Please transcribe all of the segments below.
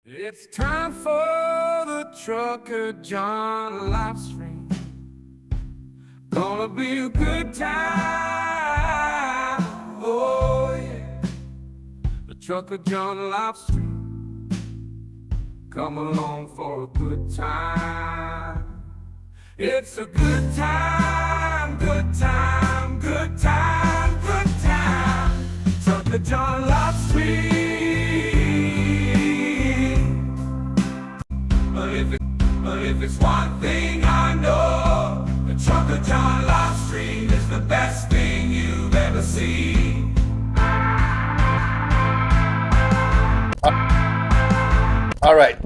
It's time for the Trucker John live stream. Gonna be a good time. Oh yeah. The Trucker John live stream. Come along for a good time. It's a good time, good time, good time, good time. Trucker John live stream. But if it's one thing I know, the Trucker John live stream is the best thing you've ever seen. All right.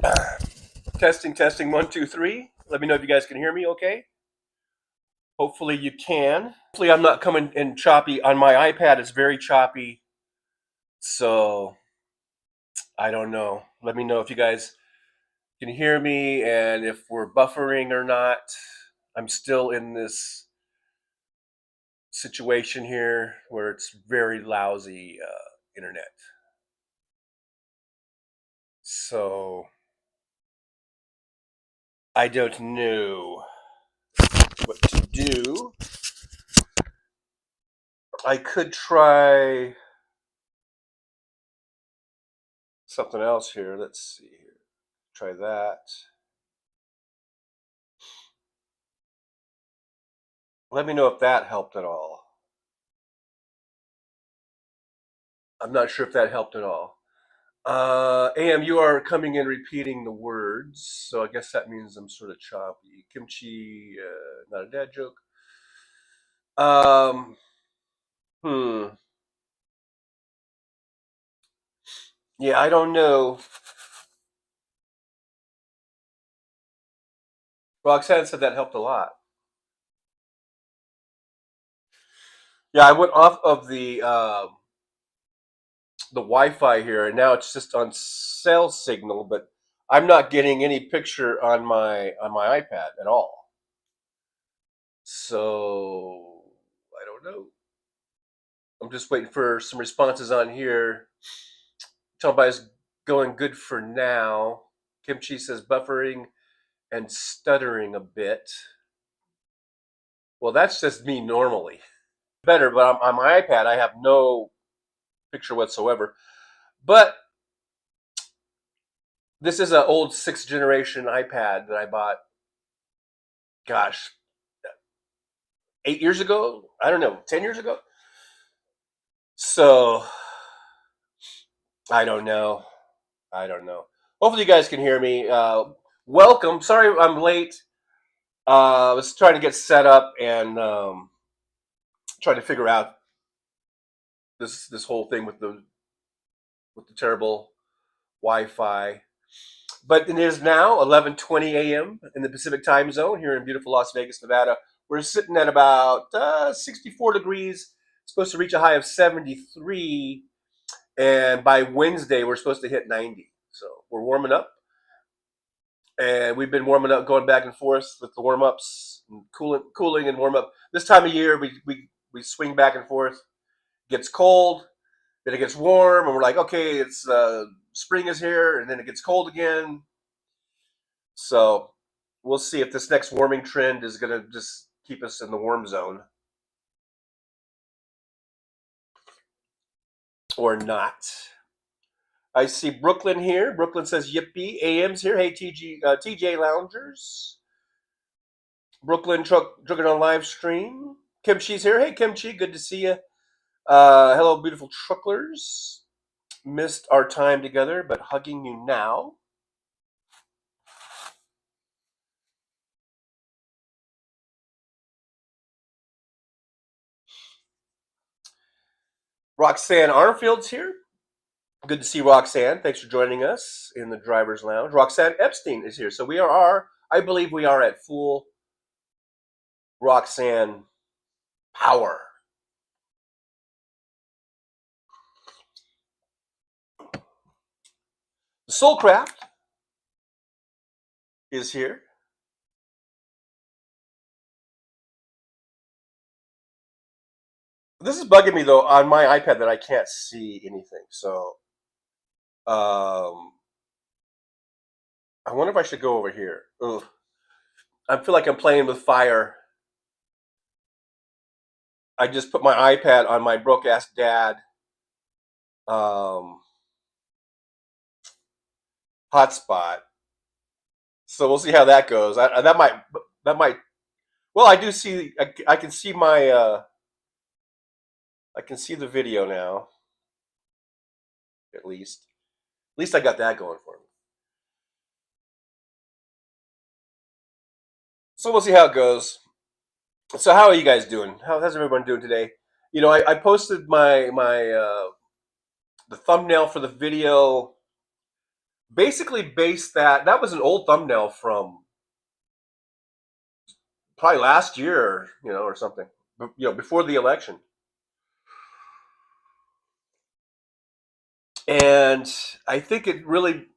Testing, 1, 2, 3. Let me know if you guys can hear me okay. Hopefully you can. Hopefully I'm not coming in choppy. On my iPad, it's very choppy. So, I don't know. Let me know if you guys can hear me and if we're buffering or not. I'm still in this situation here where it's very lousy internet. So, I don't know what to do. I could try something else here. Let's see here. Try that. Let me know if that helped at all. I'm not sure if that helped at all. AM, you are coming in repeating the words, so I guess that means I'm sort of choppy. Kimchi, not a dad joke. Um, hmm. Yeah, I don't know. Roxanne said that helped a lot. Yeah, I went off of the Wi-Fi here, and now it's just on cell signal, but I'm not getting any picture on my iPad at all. So I don't know. I'm just waiting for some responses on here. Somebody's going good for now. Kimchi says buffering and stuttering a bit. Well, that's just me normally. Better, but on my iPad, I have no picture whatsoever. But this is an old 6th generation iPad that I bought, gosh, 8 years ago? I don't know, 10 years ago? So, I don't know. I don't know. Hopefully, you guys can hear me. Welcome. Sorry I'm late. I was trying to get set up and trying to figure out this whole thing with the terrible Wi-Fi. But it is now 11:20 a.m. in the Pacific time zone here in beautiful Las Vegas, Nevada. We're sitting at about 64 degrees. Supposed to reach a high of 73, and by Wednesday we're supposed to hit 90. So we're warming up, and we've been warming up, going back and forth with the warm ups, and cooling and warm up. This time of year we swing back and forth. It gets cold, then it gets warm, and we're like, okay, it's spring is here, and then it gets cold again. So we'll see if this next warming trend is going to just keep us in the warm zone or not. I see Brooklyn here. Brooklyn says yippee. AM's here. Hey, TJ Loungers. Brooklyn trucking on live stream. Kimchi's here. Hey, Kimchi. Good to see you. Hello, beautiful trucklers. Missed our time together, but hugging you now. Roxanne Armfield's here. Good to see Roxanne. Thanks for joining us in the driver's lounge. Roxanne Epstein is here. So we are, I believe we are at full Roxanne power. The Soulcraft is here. This is bugging me though on my iPad that I can't see anything. So I wonder if I should go over here. Ugh. I feel like I'm playing with fire. I just put my iPad on my broke ass dad um, hotspot, so we'll see how that goes. That might. Well, I do see. I can see my. I can see the video now. At least. At least I got that going for me. So we'll see how it goes. So how are you guys doing? How's everyone doing today? I posted my the thumbnail for the video. Basically, based that was an old thumbnail from probably last year, or something. Before the election. And I think it really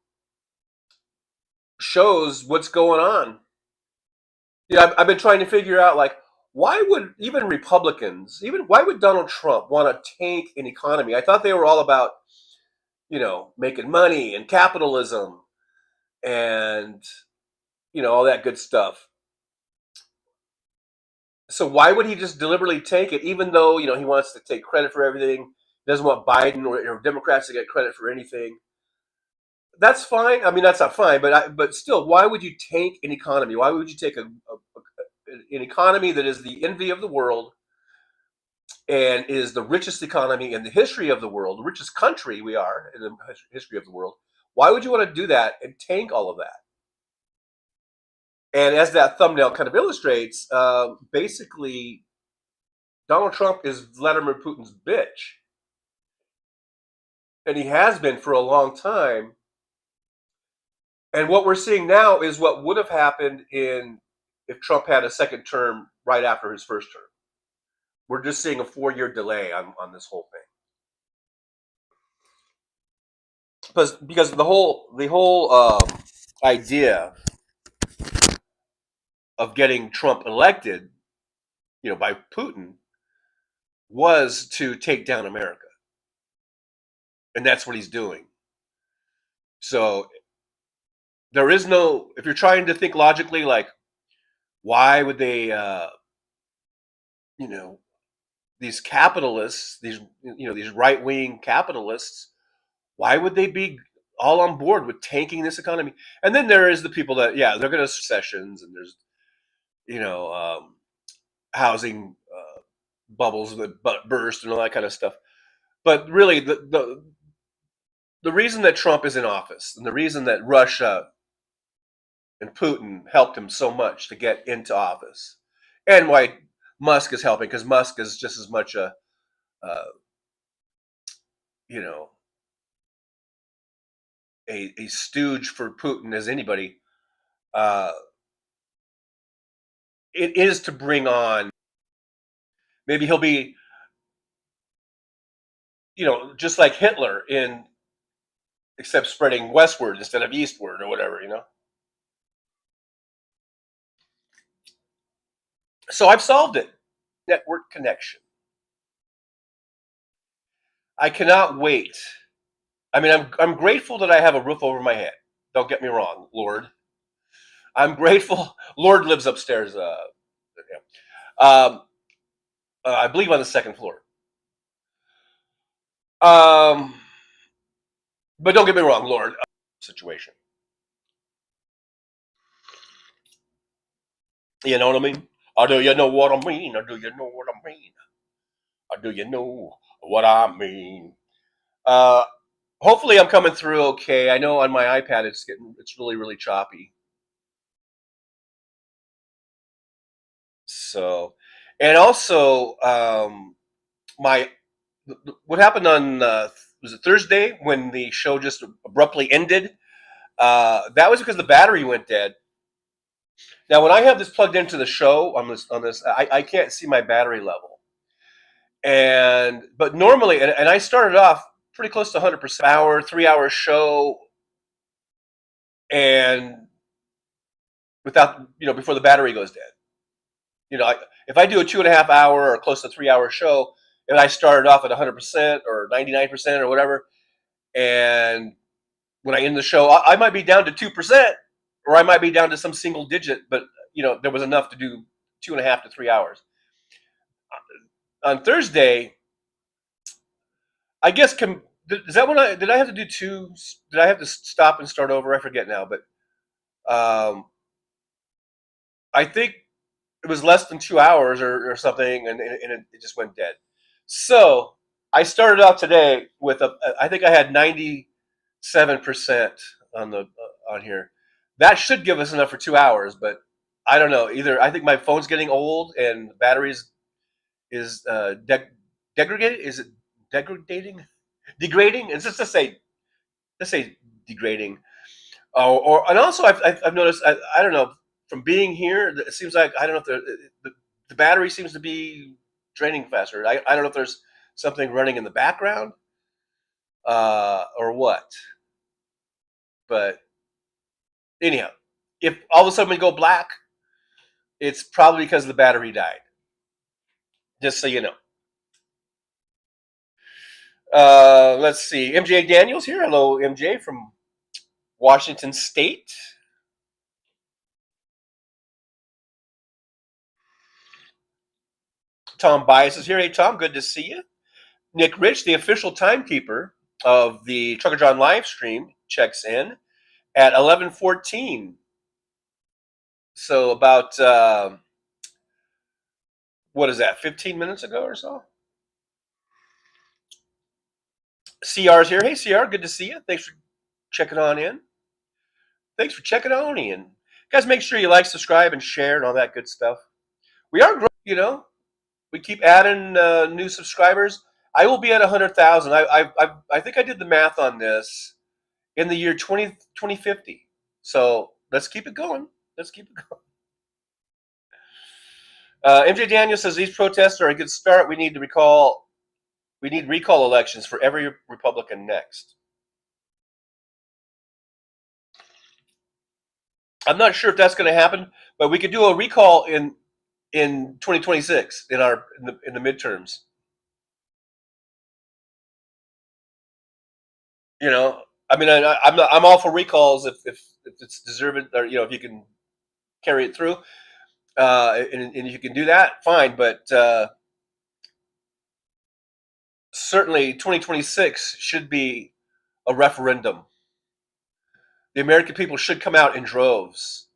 shows what's going on. I've been trying to figure out, like, why would even Republicans, even why would Donald Trump want to tank an economy? I thought they were all about, making money and capitalism and, all that good stuff. So why would he just deliberately tank it, even though, he wants to take credit for everything, doesn't want Biden or Democrats to get credit for anything? That's fine. I mean, that's not fine, but still, why would you tank an economy? Why would you take an economy that is the envy of the world and is the richest economy in the history of the world, the richest country we are in the history of the world? Why would you want to do that and tank all of that? And as that thumbnail kind of illustrates, basically, Donald Trump is Vladimir Putin's bitch. And he has been for a long time. And what we're seeing now is what would have happened if Trump had a second term right after his first term. We're just seeing a 4-year delay on this whole thing. Because the whole idea of getting Trump elected, by Putin, was to take down America, and that's what he's doing. So there is no. If you're trying to think logically, like, why would they, these capitalists, these right-wing capitalists, why would they be all on board with tanking this economy? And then there is the people that, they're going to sessions, and there's, housing bubbles that burst and all that kind of stuff. But really, the reason that Trump is in office, and the reason that Russia and Putin helped him so much to get into office, and why Musk is helping, because Musk is just as much a, you know, a stooge for Putin as anybody. It is to bring on. Maybe he'll be, just like Hitler except spreading westward instead of eastward or whatever. So I've solved it. Network connection. I cannot wait. I mean, I'm grateful that I have a roof over my head. Don't get me wrong, Lord. I'm grateful. Lord lives upstairs. I believe on the second floor. But don't get me wrong, Lord. Situation. You know what I mean? Or do you know what I mean? Or do you know what I mean? Or do you know what I mean? Uh, Hopefully I'm coming through okay. I know on my iPad it's really, really choppy. So, and also, my what happened on was it Thursday when the show just abruptly ended? That was because the battery went dead. Now, when I have this plugged into the show on this, I can't see my battery level. But normally, and I started off pretty close to 100%. 3-hour show, and without before the battery goes dead. If I do a 2.5-hour or close to 3-hour show, and I started off at 100% or 99% or whatever, and when I end the show, I might be down to 2%. or I might be down to some single digit, but there was enough to do 2.5 to 3 hours. On Thursday, I guess is that when did I have to do two? Did I have to stop and start over? I forget now, but I think it was less than 2 hours or something, and it just went dead. So I started out today with I think I had 97% on here. That should give us enough for 2 hours, but I don't know. Either I think my phone's getting old and the batteries is degraded. Is it degrading? Degrading? It's just let's say degrading. Oh, and also I've noticed I don't know, from being here, it seems like I don't know if the battery seems to be draining faster. I don't know if there's something running in the background or what. But anyhow, if all of a sudden we go black, it's probably because the battery died. Just so you know. Let's see. MJ Daniels here. Hello, MJ from Washington State. Tom Bias is here. Hey, Tom, good to see you. Nick Rich, the official timekeeper of the Trucker John live stream, checks in at 11:14. So about what is that? 15 minutes ago or so. CR's here. Hey, CR, good to see you. Thanks for checking on in. Thanks for checking on in. Guys, make sure you like, subscribe, and share, and all that good stuff. We are growing, we keep adding new subscribers. I will be at 100,000. I think I did the math on this in the year 2050. So let's keep it going. Let's keep it going. MJ Daniel says these protests are a good start. We need recall elections for every Republican next. I'm not sure if that's going to happen, but we could do a recall in 2026 in the midterms. I mean, I'm all for recalls if it's deserved, or if you can carry it through, and if you can do that, fine. But certainly, 2026 should be a referendum. The American people should come out in droves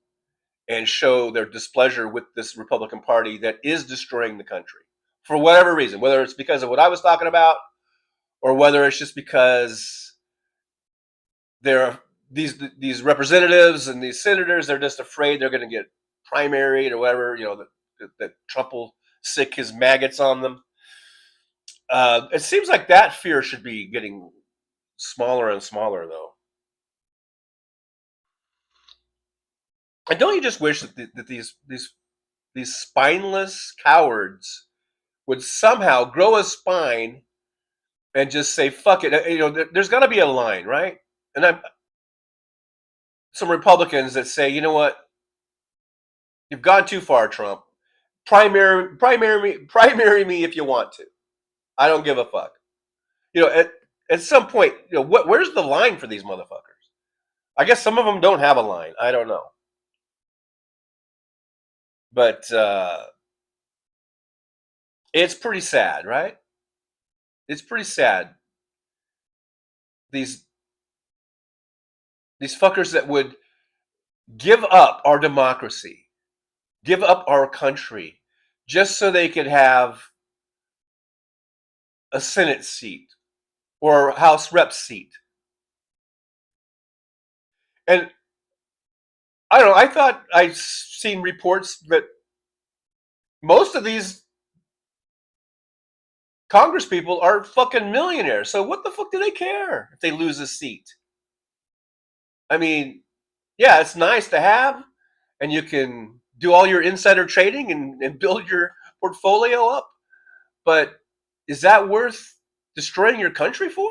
and show their displeasure with this Republican Party that is destroying the country for whatever reason, whether it's because of what I was talking about, or whether it's just because there are these representatives and these senators, they're just afraid they're going to get primaried or whatever, that Trump will sick his maggots on them. It seems like that fear should be getting smaller and smaller, though. And don't you just wish that these spineless cowards would somehow grow a spine and just say, fuck it. There's got to be a line, right? And I'm some Republicans that say, you know what? You've gone too far, Trump. Primary me if you want to. I don't give a fuck. At some point, where's the line for these motherfuckers? I guess some of them don't have a line. I don't know. But it's pretty sad, right? It's pretty sad. These fuckers that would give up our democracy, give up our country, just so they could have a Senate seat or a House rep seat. And I don't know, I thought I'd seen reports that most of these Congress people are fucking millionaires. So what the fuck do they care if they lose a seat? I mean, yeah, it's nice to have, and you can do all your insider trading and build your portfolio up. But is that worth destroying your country for?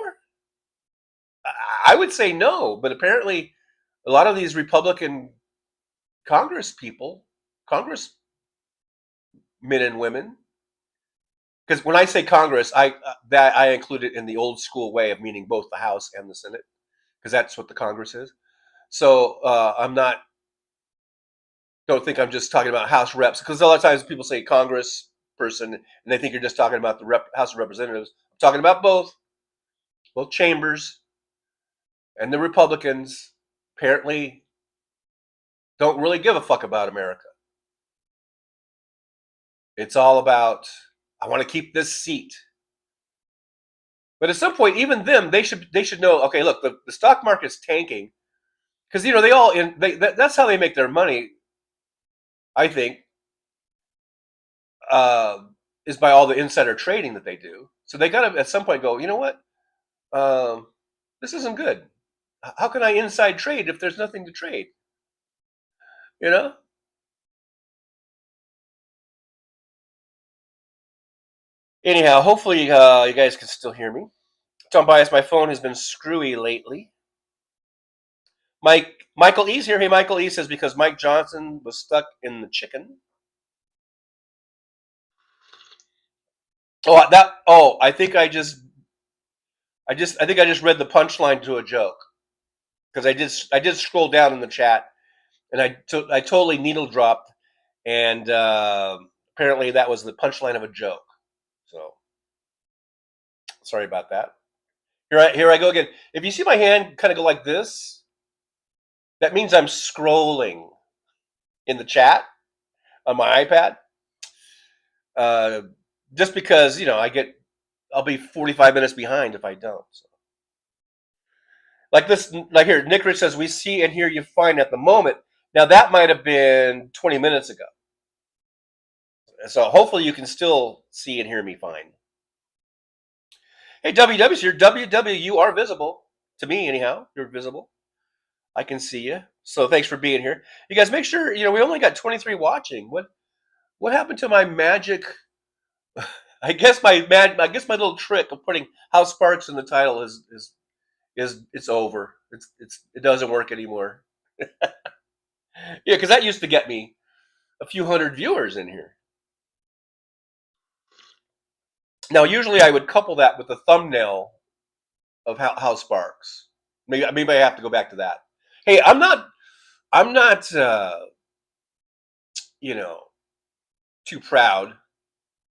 I would say no, but apparently a lot of these Republican Congress men and women, because when I say Congress, I include it in the old school way of meaning both the House and the Senate, because that's what the Congress is. So I'm not don't think I'm just talking about House reps, because a lot of times people say Congress person and they think you're just talking about the House of Representatives. I'm talking about both chambers, and the Republicans apparently don't really give a fuck about America. It's all about, I want to keep this seat. But at some point, even them, they should know. Okay, look, the stock market's tanking because that's how they make their money. I think uh, is by all the insider trading that they do. So they got to at some point go, you know what, this isn't good. How can I inside trade if there's nothing to trade? You know. Anyhow, hopefully you guys can still hear me. Tom Bias, my phone has been screwy lately. Michael E's here. Hey, Michael E says because Mike Johnson was stuck in the chicken. I think I just read the punchline to a joke because I did scroll down in the chat and I totally needle dropped, and apparently that was the punchline of a joke. So sorry about that. Here I go again. If you see my hand kind of go like this, that means I'm scrolling in the chat on my iPad. Just because I'll be 45 minutes behind if I don't. So. Like this, like here, Nick Rich says we see and hear you fine at the moment. Now that might have been 20 minutes ago. So hopefully you can still see and hear me fine. Hey, WW's here. WW, you are visible to me anyhow. You're visible. I can see you. So thanks for being here. You guys make sure, we only got 23 watching. What happened to my magic? I guess my little trick of putting Hal Sparks in the title is it's over. It doesn't work anymore. Yeah, because that used to get me a few hundred viewers in here. Now, usually I would couple that with the thumbnail of Hal Sparks. Maybe I have to go back to that. Hey, I'm not too proud.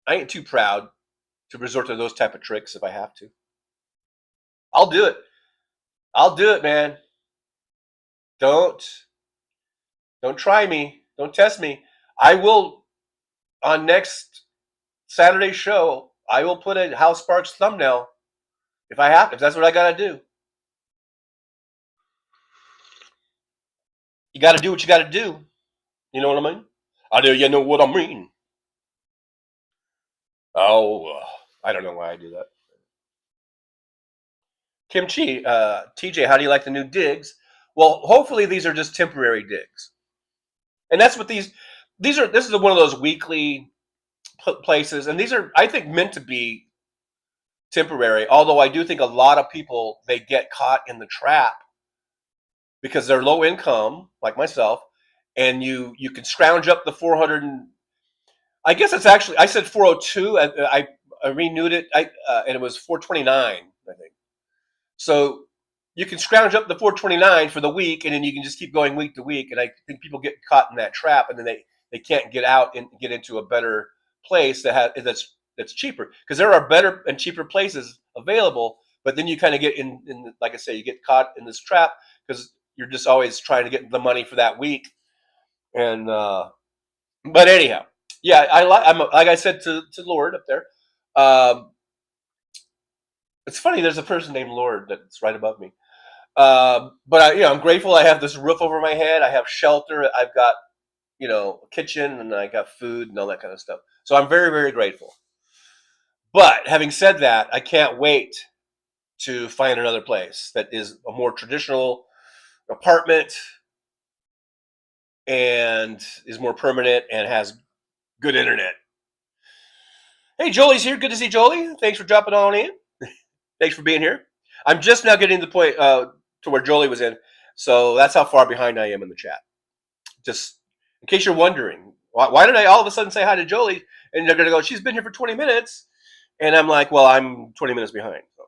I ain't too proud to resort to those type of tricks if I have to. I'll do it, man. Don't try me. Don't test me. I will, on next Saturday's show, I will put a Hal Sparks thumbnail if that's what I gotta do. You gotta do what you gotta do. You know what I mean? I do. You know what I mean? Oh, I don't know why I do that. Kimchi, TJ, how do you like the new digs? Well, hopefully these are just temporary digs, and that's what these are. This is one of those weekly places, and these are, I think, meant to be temporary. Although I do think a lot of people, they get caught in the trap because they're low income, like myself, and you can scrounge up the 400. I guess it's actually, I said 402. I renewed it, and it was 429, I think. So you can scrounge up the 429 for the week, and then you can just keep going week to week. And I think people get caught in that trap, and then they can't get out and get into a better place that's cheaper, because there are better and cheaper places available. But then you kind of get in, like I say, you get caught in this trap because you're just always trying to get the money for that week. And but anyhow, yeah, I'm like I said to Lord up there. It's funny. There's a person named Lord that's right above me. But I'm grateful. I have this roof over my head. I have shelter. I've got a kitchen, and I got food and all that kind of stuff. So I'm very, very grateful. But having said that, I can't wait to find another place that is a more traditional apartment and is more permanent and has good internet. Hey, Jolie's here. Good to see Jolie. Thanks for dropping on in. Thanks for being here. I'm just now getting to the point to where Jolie was in. So that's how far behind I am in the chat. Just in case you're wondering, why did I all of a sudden say hi to Jolie? And they're going to go, she's been here for 20 minutes. And I'm like, well, I'm 20 minutes behind. So.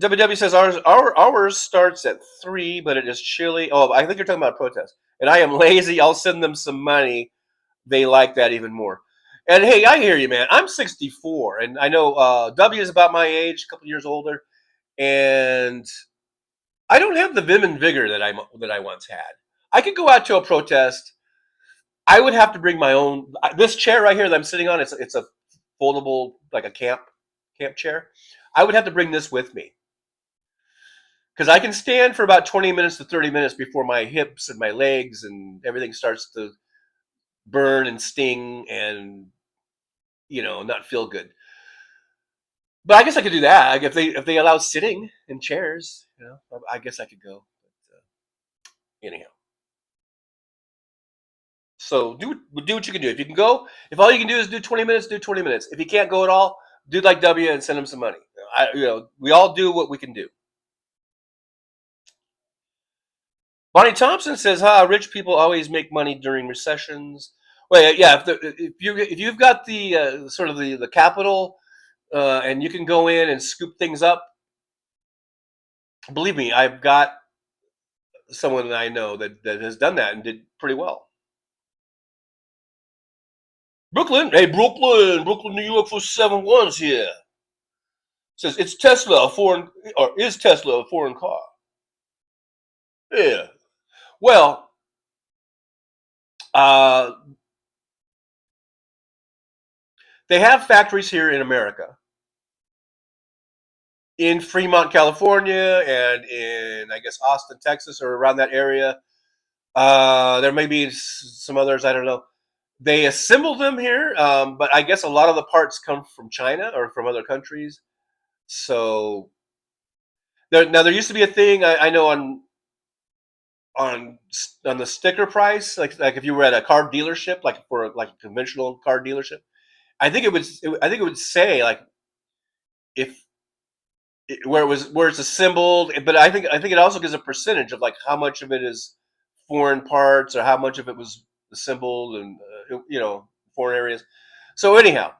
WW says ours starts at 3, but it is chilly. Oh, I think you're talking about a protest. and I am lazy, I'll send them some money. They like that even more. And hey, I hear you, man. I'm 64, and I know W is about my age, a couple years older, and I don't have the vim and vigor that I once had. I could go out to a protest. I would have to bring my own. This chair right here that I'm sitting on, it's a foldable, like a camp chair. I would have to bring this with me because I can stand for about 20 minutes to 30 minutes before my hips and my legs and everything starts to burn and sting and not feel good. But I guess I could do that. Like if they allow sitting in chairs, I guess I could go. But, anyhow, so do what you can do. If you can go, if all you can do is do 20 minutes, do 20 minutes. If you can't go at all, do like W and send them some money. We all do what we can do. Bonnie Thompson says, rich people always make money during recessions." Well, yeah, if you've got the sort of the capital and you can go in and scoop things up, believe me, I've got someone that I know that has done that and did pretty well. Brooklyn, hey Brooklyn, New York for 7-1s here. Says it's Tesla a foreign or is Tesla a foreign car? Yeah. Well, uh, they have factories here in America, in Fremont, California, and in I guess Austin, Texas, or around that area. There may be some others. I don't know. They assemble them here, but I guess a lot of the parts come from China or from other countries. So there used to be a thing I know on on the sticker price, like if you were at a car dealership, like for like a conventional car dealership, I think it would say like if where it's assembled, but I think it also gives a percentage of like how much of it is foreign parts or how much of it was assembled and foreign areas. So anyhow,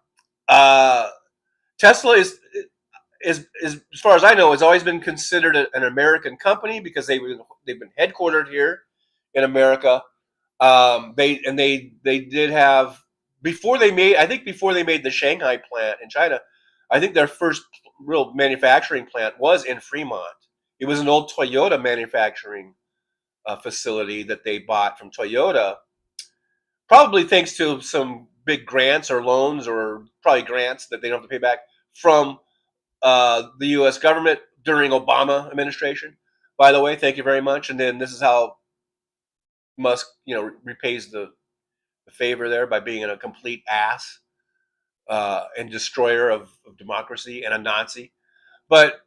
uh, Tesla is as far as I know has always been considered an American company because they've been headquartered here in America. They did have before they made the Shanghai plant in China. I think their first real manufacturing plant was in Fremont. It was an old Toyota manufacturing facility that they bought from Toyota, probably thanks to some big grants or loans, or probably grants that they don't have to pay back from the U.S. government during Obama administration. By the way, thank you very much. And then this is how Musk, repays the favor there by being a complete ass and destroyer of democracy and a Nazi. But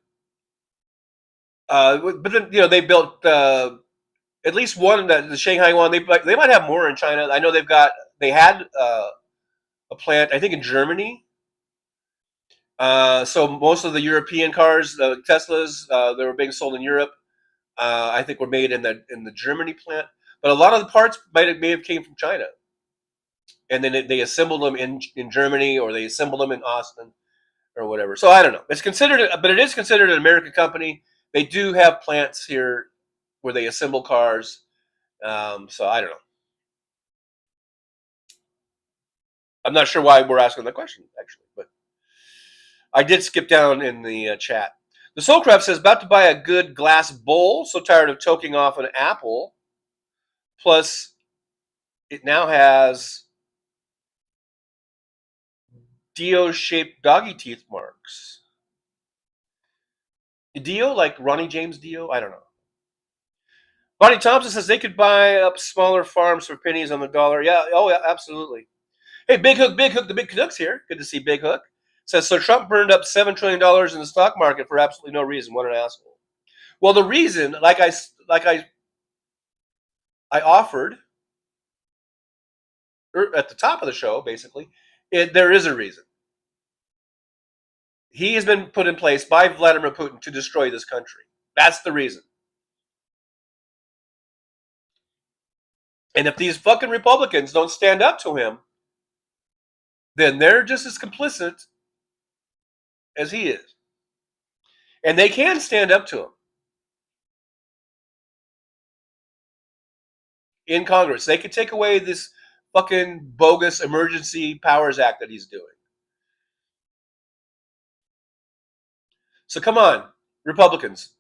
but then they built at least one, that the Shanghai one. They might have more in China. I know they had a plant, I think, in Germany. So most of the European cars, the Teslas, that were being sold in Europe, I think were made in the Germany plant. But a lot of the parts may have came from China, and then they assembled them in Germany, or they assembled them in Austin or whatever. So I don't know. But it is considered an American company. They do have plants here where they assemble cars. So I don't know. I'm not sure why we're asking the question actually, but I did skip down in the chat. The Soulcraft says, about to buy a good glass bowl. So tired of choking off an apple. Plus, it now has Dio-shaped doggy teeth marks. Dio, like Ronnie James Dio? I don't know. Bonnie Thompson says they could buy up smaller farms for pennies on the dollar. Yeah, oh yeah, absolutely. Hey, Big Hook, the Big Canuck's here. Good to see Big Hook. Says, so Trump burned up $7 trillion in the stock market for absolutely no reason. What an asshole. Well, the reason, I offered at the top of the show, basically, there is a reason. He has been put in place by Vladimir Putin to destroy this country. That's the reason. And if these fucking Republicans don't stand up to him, then they're just as complicit as he is. And they can stand up to him. in Congress. They could take away this fucking bogus Emergency Powers Act that he's doing. So come on, Republicans.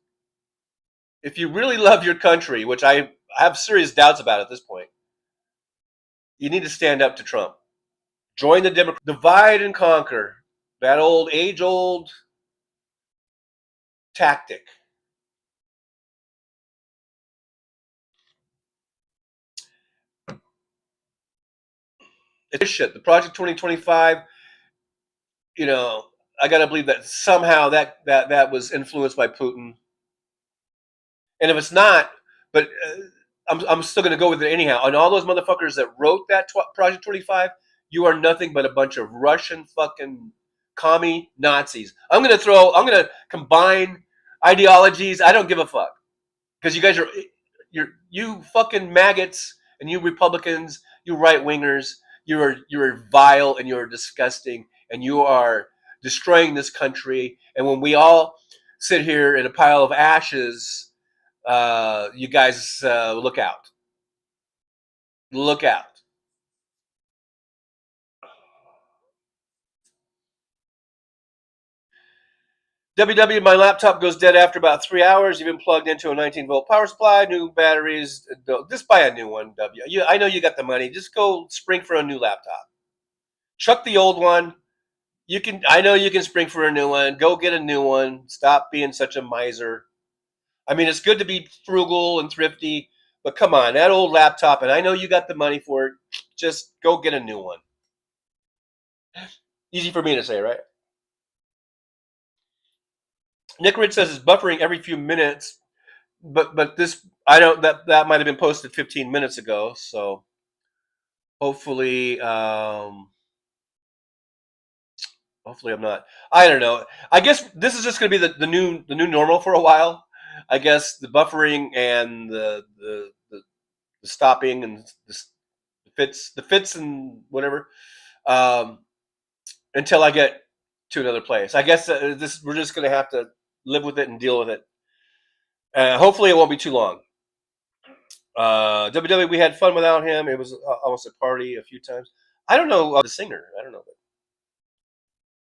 If you really love your country, which I have serious doubts about at this point, you need to stand up to Trump. Join the Democrats. Divide and conquer. That old, age-old tactic. It's shit. The Project 2025, you know, I got to believe that somehow that was influenced by Putin. And if it's not, but I'm still going to go with it anyhow. And all those motherfuckers that wrote that Project 25, you are nothing but a bunch of Russian fucking commie Nazis. I'm going to combine ideologies. I don't give a fuck. Because you guys are, you fucking maggots and you Republicans, you right wingers, you're vile and you're disgusting and you are destroying this country. And when we all sit here in a pile of ashes, you guys look out. Look out. WW, my laptop goes dead after about 3 hours. Even plugged into a 19-volt power supply, new batteries. Just buy a new one, W. I know you got the money. Just go spring for a new laptop. Chuck the old one. I know you can spring for a new one. Go get a new one. Stop being such a miser. I mean, it's good to be frugal and thrifty, but come on, that old laptop, and I know you got the money for it. Just go get a new one. Easy for me to say, right? Nick Rich says it's buffering every few minutes, but this I don't that might have been posted 15 minutes ago, so hopefully hopefully I'm not. I don't know. I guess this is just going to be the new normal for a while. I guess the buffering and the stopping and the fits and whatever until I get to another place. I guess we're just going to have to live with it and deal with it. Hopefully it won't be too long. WW, we had fun without him. It was almost a party a few times. I don't know the singer. I don't know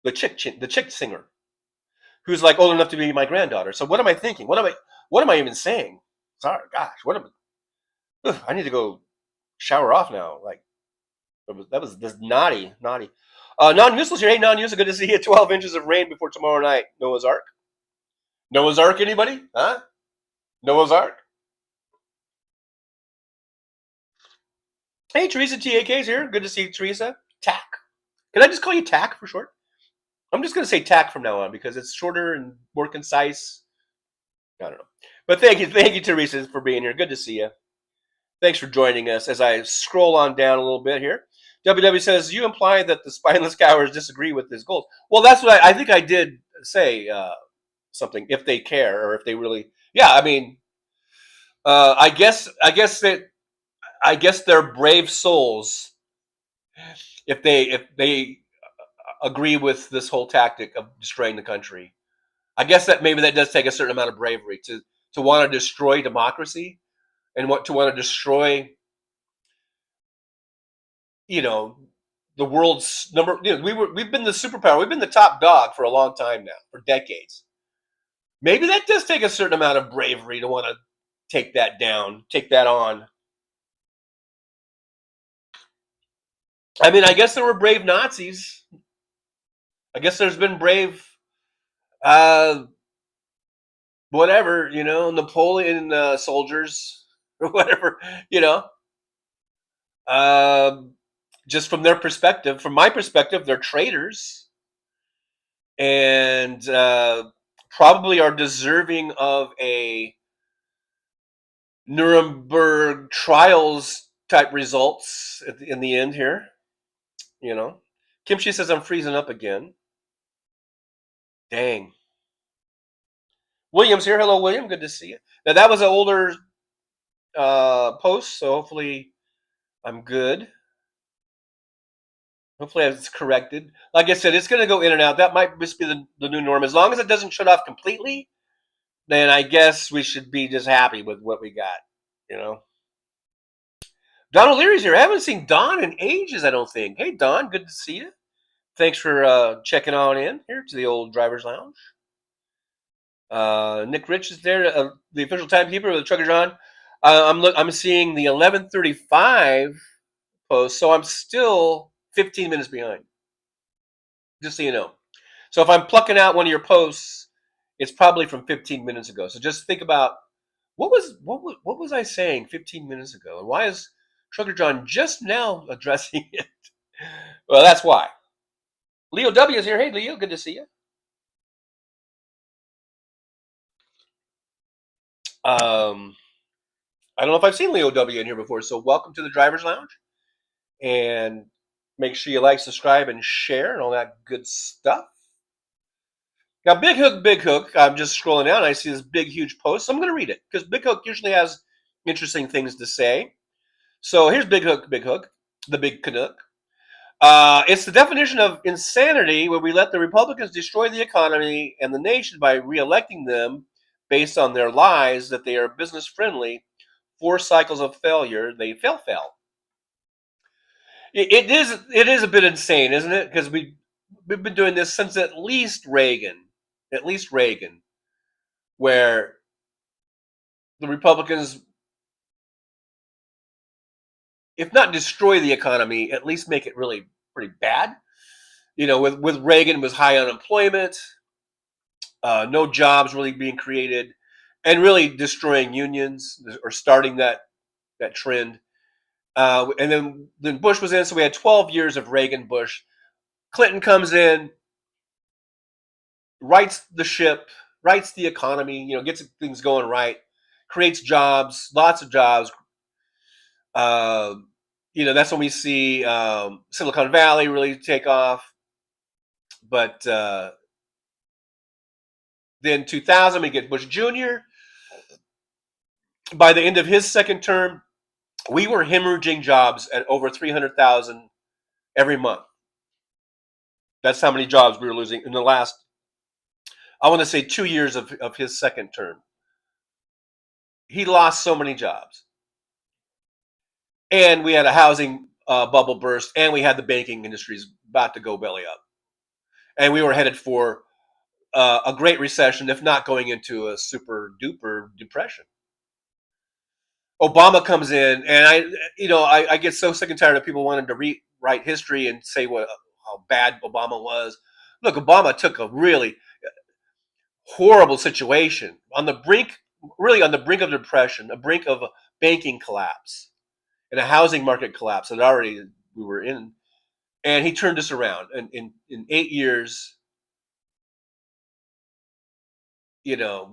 the chick singer, who's like old enough to be my granddaughter. So what am I thinking? What am I even saying? Sorry, gosh, what am I? Ugh, I need to go shower off now. Like that was this naughty. Non-useless here. Hey, non-useless. Good to see you. 12 inches of rain before tomorrow night. Noah's Ark. Noah's Ark. Anybody? Huh? Noah's Ark. Hey, Teresa TAK's here. Good to see you, Teresa. Tack. Can I just call you Tack for short? I'm just going to say Tack from now on because it's shorter and more concise. I don't know. But thank you, Teresa, for being here. Good to see you. Thanks for joining us as I scroll on down a little bit here. WW says, you imply that the spineless cowards disagree with his goals. Well, that's what I think I did say something, if they care or if they really, yeah, I mean, I guess they're brave souls if they agree with this whole tactic of destroying the country. I guess that maybe that does take a certain amount of bravery to want to destroy democracy and to want to destroy, the world's number. We've been the superpower. We've been the top dog for a long time now, for decades. Maybe that does take a certain amount of bravery to want to take that down, take that on. I mean, I guess there were brave Nazis. I guess there's been brave, whatever, Napoleon soldiers or whatever, just from their perspective. From my perspective, they're traitors and probably are deserving of a Nuremberg trials type results in the end here. Kimchi says I'm freezing up again. Dang. William's here. Hello, William. Good to see you. Now that was an older post, so hopefully I'm good. Hopefully it's corrected. Like I said, it's going to go in and out. That might just be the new norm. As long as it doesn't shut off completely, then I guess we should be just happy with what we got. Don O'Leary's here. I haven't seen Don in ages, I don't think. Hey, Don, good to see you. Thanks for checking on in here to the old driver's lounge. Nick Rich is there, the official timekeeper of the Trucker John. I'm seeing the 11:35 post, so I'm still 15 minutes behind. Just so you know. So if I'm plucking out one of your posts, it's probably from 15 minutes ago. So just think about what was I saying 15 minutes ago, and why is Trucker John just now addressing it? Well, that's why. Leo W is here. Hey, Leo, good to see you. I don't know if I've seen Leo W in here before, so welcome to the Driver's Lounge. And make sure you like, subscribe, and share, and all that good stuff. Now, Big Hook, I'm just scrolling down, and I see this big, huge post, so I'm going to read it, because Big Hook usually has interesting things to say. So here's Big Hook, the Big Canuck. It's the definition of insanity when we let the Republicans destroy the economy and the nation by reelecting them based on their lies that they are business friendly. 4 cycles of failure, they fail. It is a bit insane, isn't it? Because we've been doing this since at least Reagan, where the Republicans, if not destroy the economy, at least make it really pretty bad. You know, with Reagan was high unemployment, no jobs really being created, and really destroying unions or starting that trend. And then Bush was in, so we had 12 years of Reagan, Bush. Clinton comes in, rights the ship, rights the economy, gets things going right, creates jobs, lots of jobs. That's when we see Silicon Valley really take off. But then 2000, we get Bush Jr. By the end of his second term, we were hemorrhaging jobs at over 300,000 every month. That's how many jobs we were losing in the last, I want to say, 2 years of his second term. He lost so many jobs. And we had a housing bubble burst, and we had the banking industries about to go belly up. And we were headed for a great recession, if not going into a super duper depression. Obama comes in, and I get so sick and tired of people wanting to rewrite history and say how bad Obama was. Look, Obama took a really horrible situation on the brink of depression, a brink of a banking collapse and a housing market collapse that already we were in, and he turned us around. And in 8 years,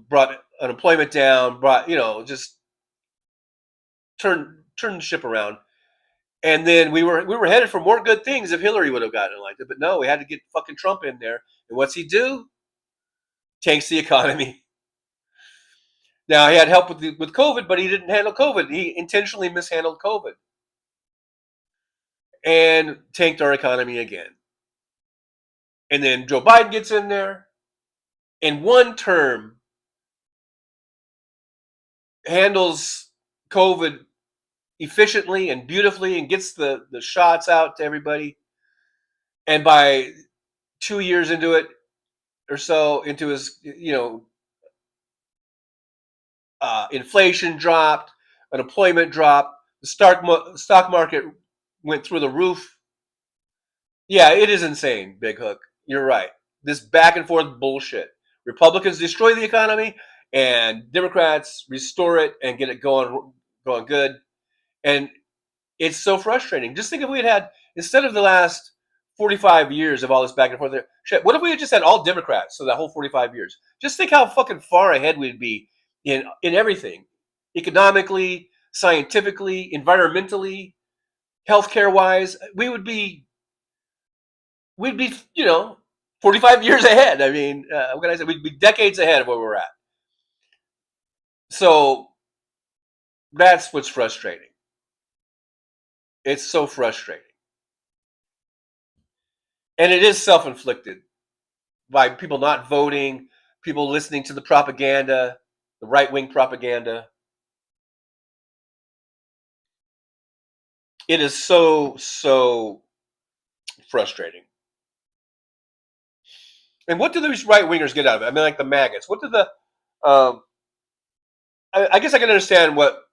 brought unemployment down, just turned the ship around. And then we were headed for more good things if Hillary would have gotten elected, but no, we had to get fucking Trump in there. And what's he do? Tanks the economy. Now, he had help with COVID, but he didn't handle COVID. He intentionally mishandled COVID and tanked our economy again. And then Joe Biden gets in there, in one term, handles COVID efficiently and beautifully and gets the shots out to everybody. And by 2 years into it or so, into his, inflation dropped, unemployment dropped, the stock market went through the roof. Yeah, it is insane, Big Hook. You're right. This back and forth bullshit. Republicans destroy the economy, and Democrats restore it and get it going good. And it's so frustrating. Just think if we had instead of the last 45 years of all this back and forth, shit, what if we had just had all Democrats so that whole 45 years? Just think how fucking far ahead we'd be in everything. Economically, scientifically, environmentally, healthcare-wise. We'd be 45 years ahead. I mean, what can I say? We'd be decades ahead of where we're at. So that's what's frustrating. It's so frustrating. And it is self-inflicted by people not voting, people listening to the propaganda, the right-wing propaganda. It is so frustrating. And what do these right wingers get out of it? I mean, like the maggots. What do the um, I guess I can understand what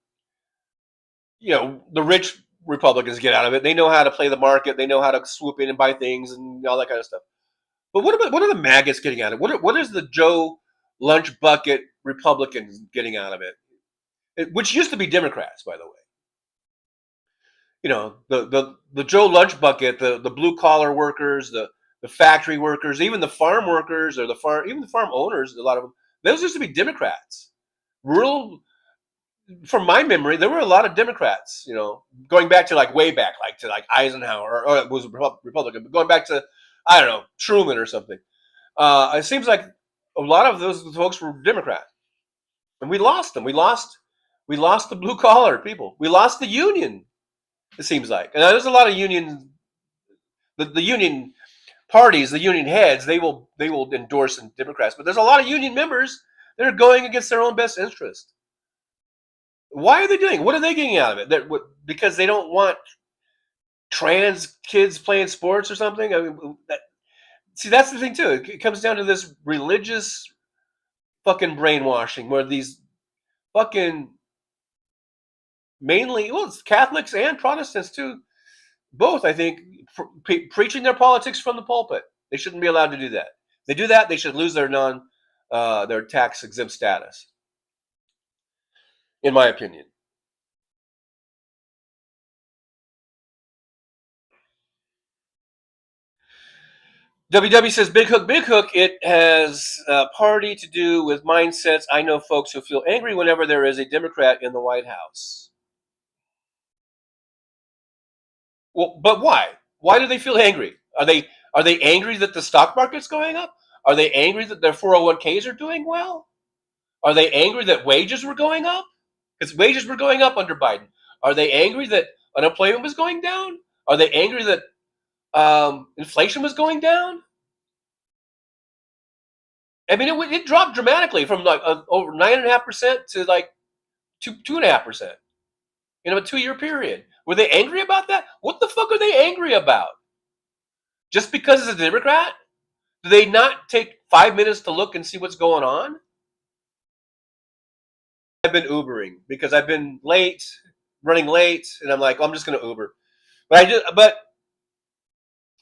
the rich Republicans get out of it. They know how to play the market. They know how to swoop in and buy things and all that kind of stuff. But what are the maggots getting out of it? What is the Joe lunch bucket Republicans getting out of it? Which used to be Democrats, by the way. The Joe lunch bucket, the blue collar workers, the factory workers, even the farm workers or even the farm owners. A lot of them, those used to be Democrats. Rural, from my memory, there were a lot of Democrats. Going back to like way back, like to like Eisenhower, or it was a Republican, but going back to I don't know Truman or something. It seems like a lot of those folks were Democrat, and we lost them. We lost the blue collar people. We lost the union. It seems like, and there's a lot of union. The union parties, the union heads, they will endorse Democrats, but there's a lot of union members that are going against their own best interest. Why are they doing? What are they getting out of it? Because they don't want trans kids playing sports or something. I mean, see, that's the thing too. It comes down to this religious fucking brainwashing where these fucking mainly, well, it's Catholics and Protestants too, both, I think, preaching their politics from the pulpit. They shouldn't be allowed to do that. They do that, they should lose their tax exempt status, in my opinion. WW says Big Hook, Big Hook. It has a party to do with mindsets. I know folks who feel angry whenever there is a Democrat in the White House. Well, but why? Why do they feel angry? Are they angry that the stock market's going up? Are they angry that their 401ks are doing well? Are they angry that wages were going up? Because wages were going up under Biden. Are they angry that unemployment was going down? Are they angry that inflation was going down? I mean, it dropped dramatically from like over 9.5% to like 2.5% in a 2-year period. Were they angry about that? What the fuck are they angry about? Just because it's a Democrat? Do they not take 5 minutes to look and see what's going on? I've been Ubering because I've been running late, and I'm like, I'm just going to Uber. But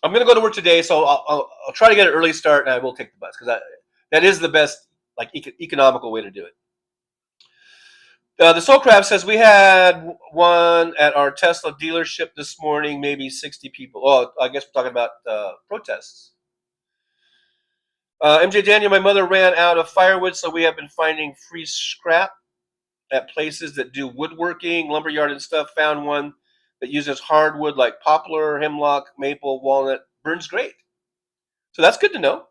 I'm going to go to work today, so I'll try to get an early start, and I will take the bus because that is the best like economical way to do it. The Soul Crab says we had one at our Tesla dealership this morning, maybe 60 people. Oh, I guess we're talking about protests. MJ Daniel, my mother ran out of firewood, so we have been finding free scrap at places that do woodworking, lumberyard and stuff. Found one that uses hardwood like poplar, hemlock, maple, walnut. Burns great. So that's good to know.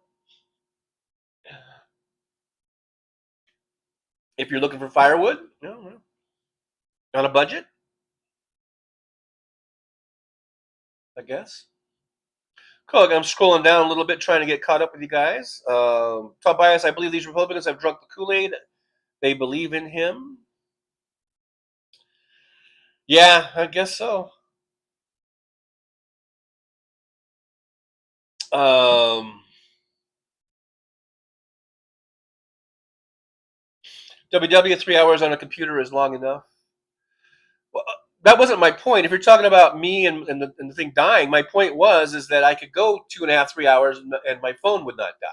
If you're looking for firewood, on a budget, I guess. Cool. I'm scrolling down a little bit, trying to get caught up with you guys. Tobias, I believe these Republicans have drunk the Kool-Aid. They believe in him. Yeah, I guess so. WW 3 hours on a computer is long enough. Well, that wasn't my point. If you're talking about me and the thing dying, my point is that I could go 2.5, 3 hours and my phone would not die.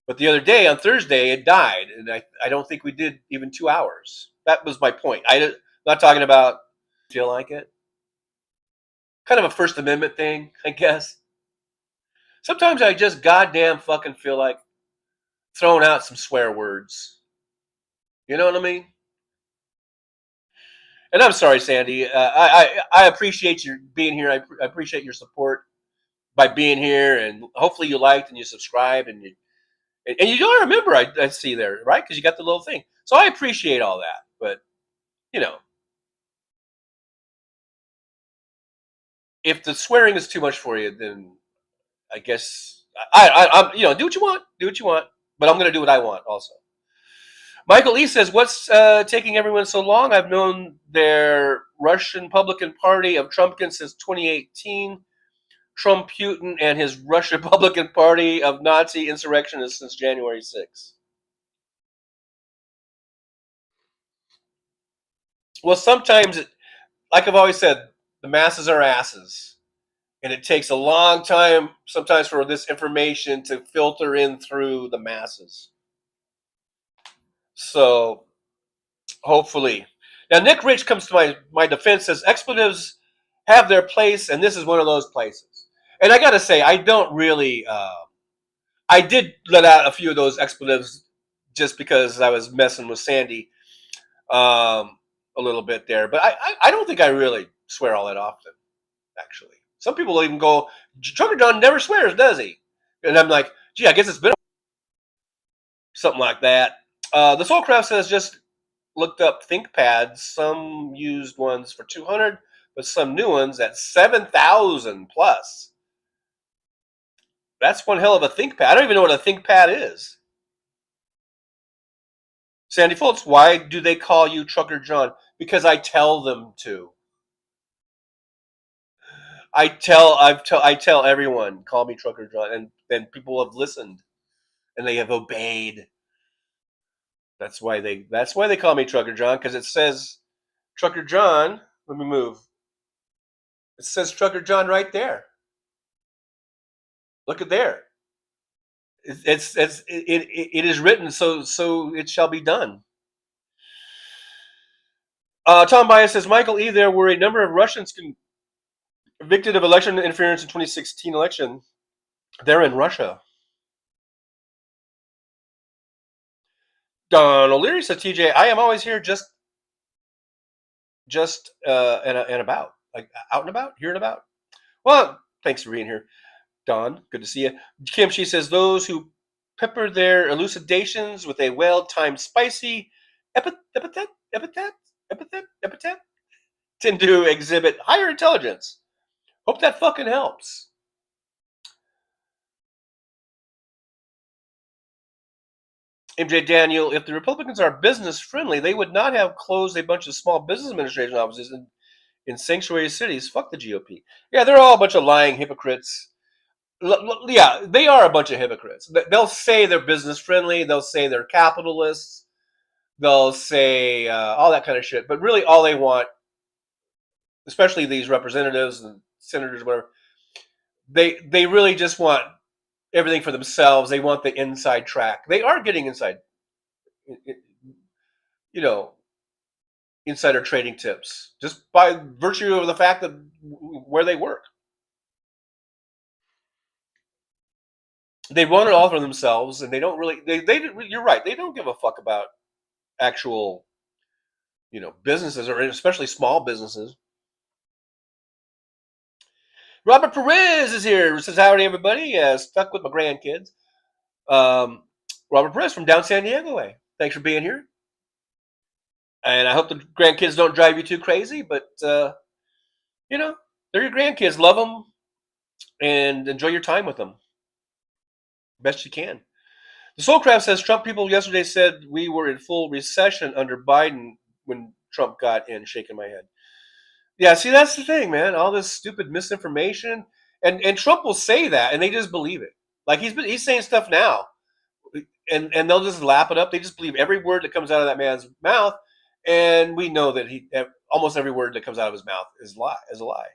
But the other day, on Thursday, it died, and I don't think we did even 2 hours. That was my point. I'm not talking about feel like it. Kind of a First Amendment thing, I guess. Sometimes I just goddamn fucking feel like throwing out some swear words. You know what I mean? And I'm sorry, Sandy. I appreciate you being here. I appreciate your support by being here, and hopefully you liked and you subscribed and you don't remember. I see there, right? Because you got the little thing. So I appreciate all that. But you know, if the swearing is too much for you, then I guess I'm do what you want. Do what you want. But I'm going to do what I want also. Michael E says, "What's taking everyone so long? I've known their Russian Republican Party of Trumpkin since 2018. Trump Putin and his Russian Republican Party of Nazi insurrectionists since January 6th." Well, sometimes, like I've always said, the masses are asses. And it takes a long time sometimes for this information to filter in through the masses. So hopefully. Now, Nick Rich comes to my defense, says expletives have their place, and this is one of those places. And I got to say, I don't really. I did let out a few of those expletives just because I was messing with Sandy a little bit there. But I don't think I really swear all that often, actually. Some people even go, Trucker John never swears, does he? And I'm like, gee, I guess it's been something like that. The Soulcraft says just looked up ThinkPads. Some used ones for 200, but some new ones at 7,000 plus. That's one hell of a ThinkPad. I don't even know what a ThinkPad is. Sandy Foltz, why do they call you Trucker John? Because I tell them to. I tell everyone, call me Trucker John, and then people have listened and they have obeyed. That's why they call me Trucker John, because it says Trucker John. Let me move. It says Trucker John right there. Look at there. It is written, so it shall be done. Tom Bias says Michael E. There were a number of Russians convicted of election interference in 2016 election. They're in Russia. Don O'Leary says TJ, I am always here just and about, like out and about, here and about. Well, thanks for being here, Don. Good to see you. Kim, she says those who pepper their elucidations with a well-timed, spicy epithet tend to exhibit higher intelligence. Hope that fucking helps. MJ Daniel, if the Republicans are business friendly, they would not have closed a bunch of small business administration offices in sanctuary cities. Fuck the GOP. Yeah, they're all a bunch of lying hypocrites. Yeah, they are a bunch of hypocrites. They'll say they're business friendly. They'll say they're capitalists. They'll say all that kind of shit. But really, all they want, especially these representatives and senators, whatever, they really just want everything for themselves. They want the inside track. They are getting inside, you know, insider trading tips just by virtue of the fact that where they work. They want it all for themselves, and they don't really. You're right. They don't give a fuck about actual, businesses, or especially small businesses. Robert Perez is here. Says howdy, everybody. Stuck with my grandkids. Um, Robert Perez from down San Diego way. Thanks for being here. And I hope the grandkids don't drive you too crazy, but they're your grandkids. Love them and enjoy your time with them best you can. The Soulcraft says Trump people yesterday said we were in full recession under Biden when Trump got in. Shaking my head. Yeah, see, that's the thing, man. All this stupid misinformation, and Trump will say that, and they just believe it. Like he's saying stuff now, and they'll just lap it up. They just believe every word that comes out of that man's mouth, and we know that almost every word that comes out of his mouth is a lie.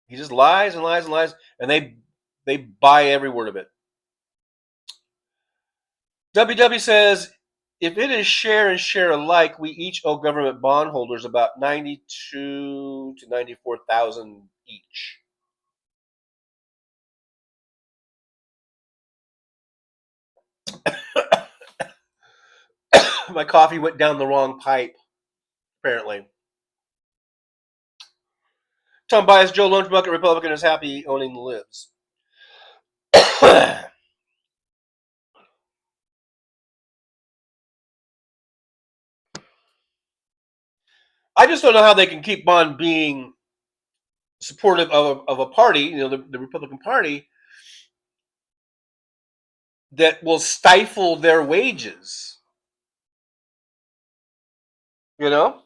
He just lies and lies and lies, and they buy every word of it. WW says, if it is share and share alike, we each owe government bondholders about 92 to 94,000 each. My coffee went down the wrong pipe, apparently. Tom Bias, Joe Lunchbucket, Republican, is happy owning the libs. I just don't know how they can keep on being supportive of a party, the Republican Party, that will stifle their wages. You know,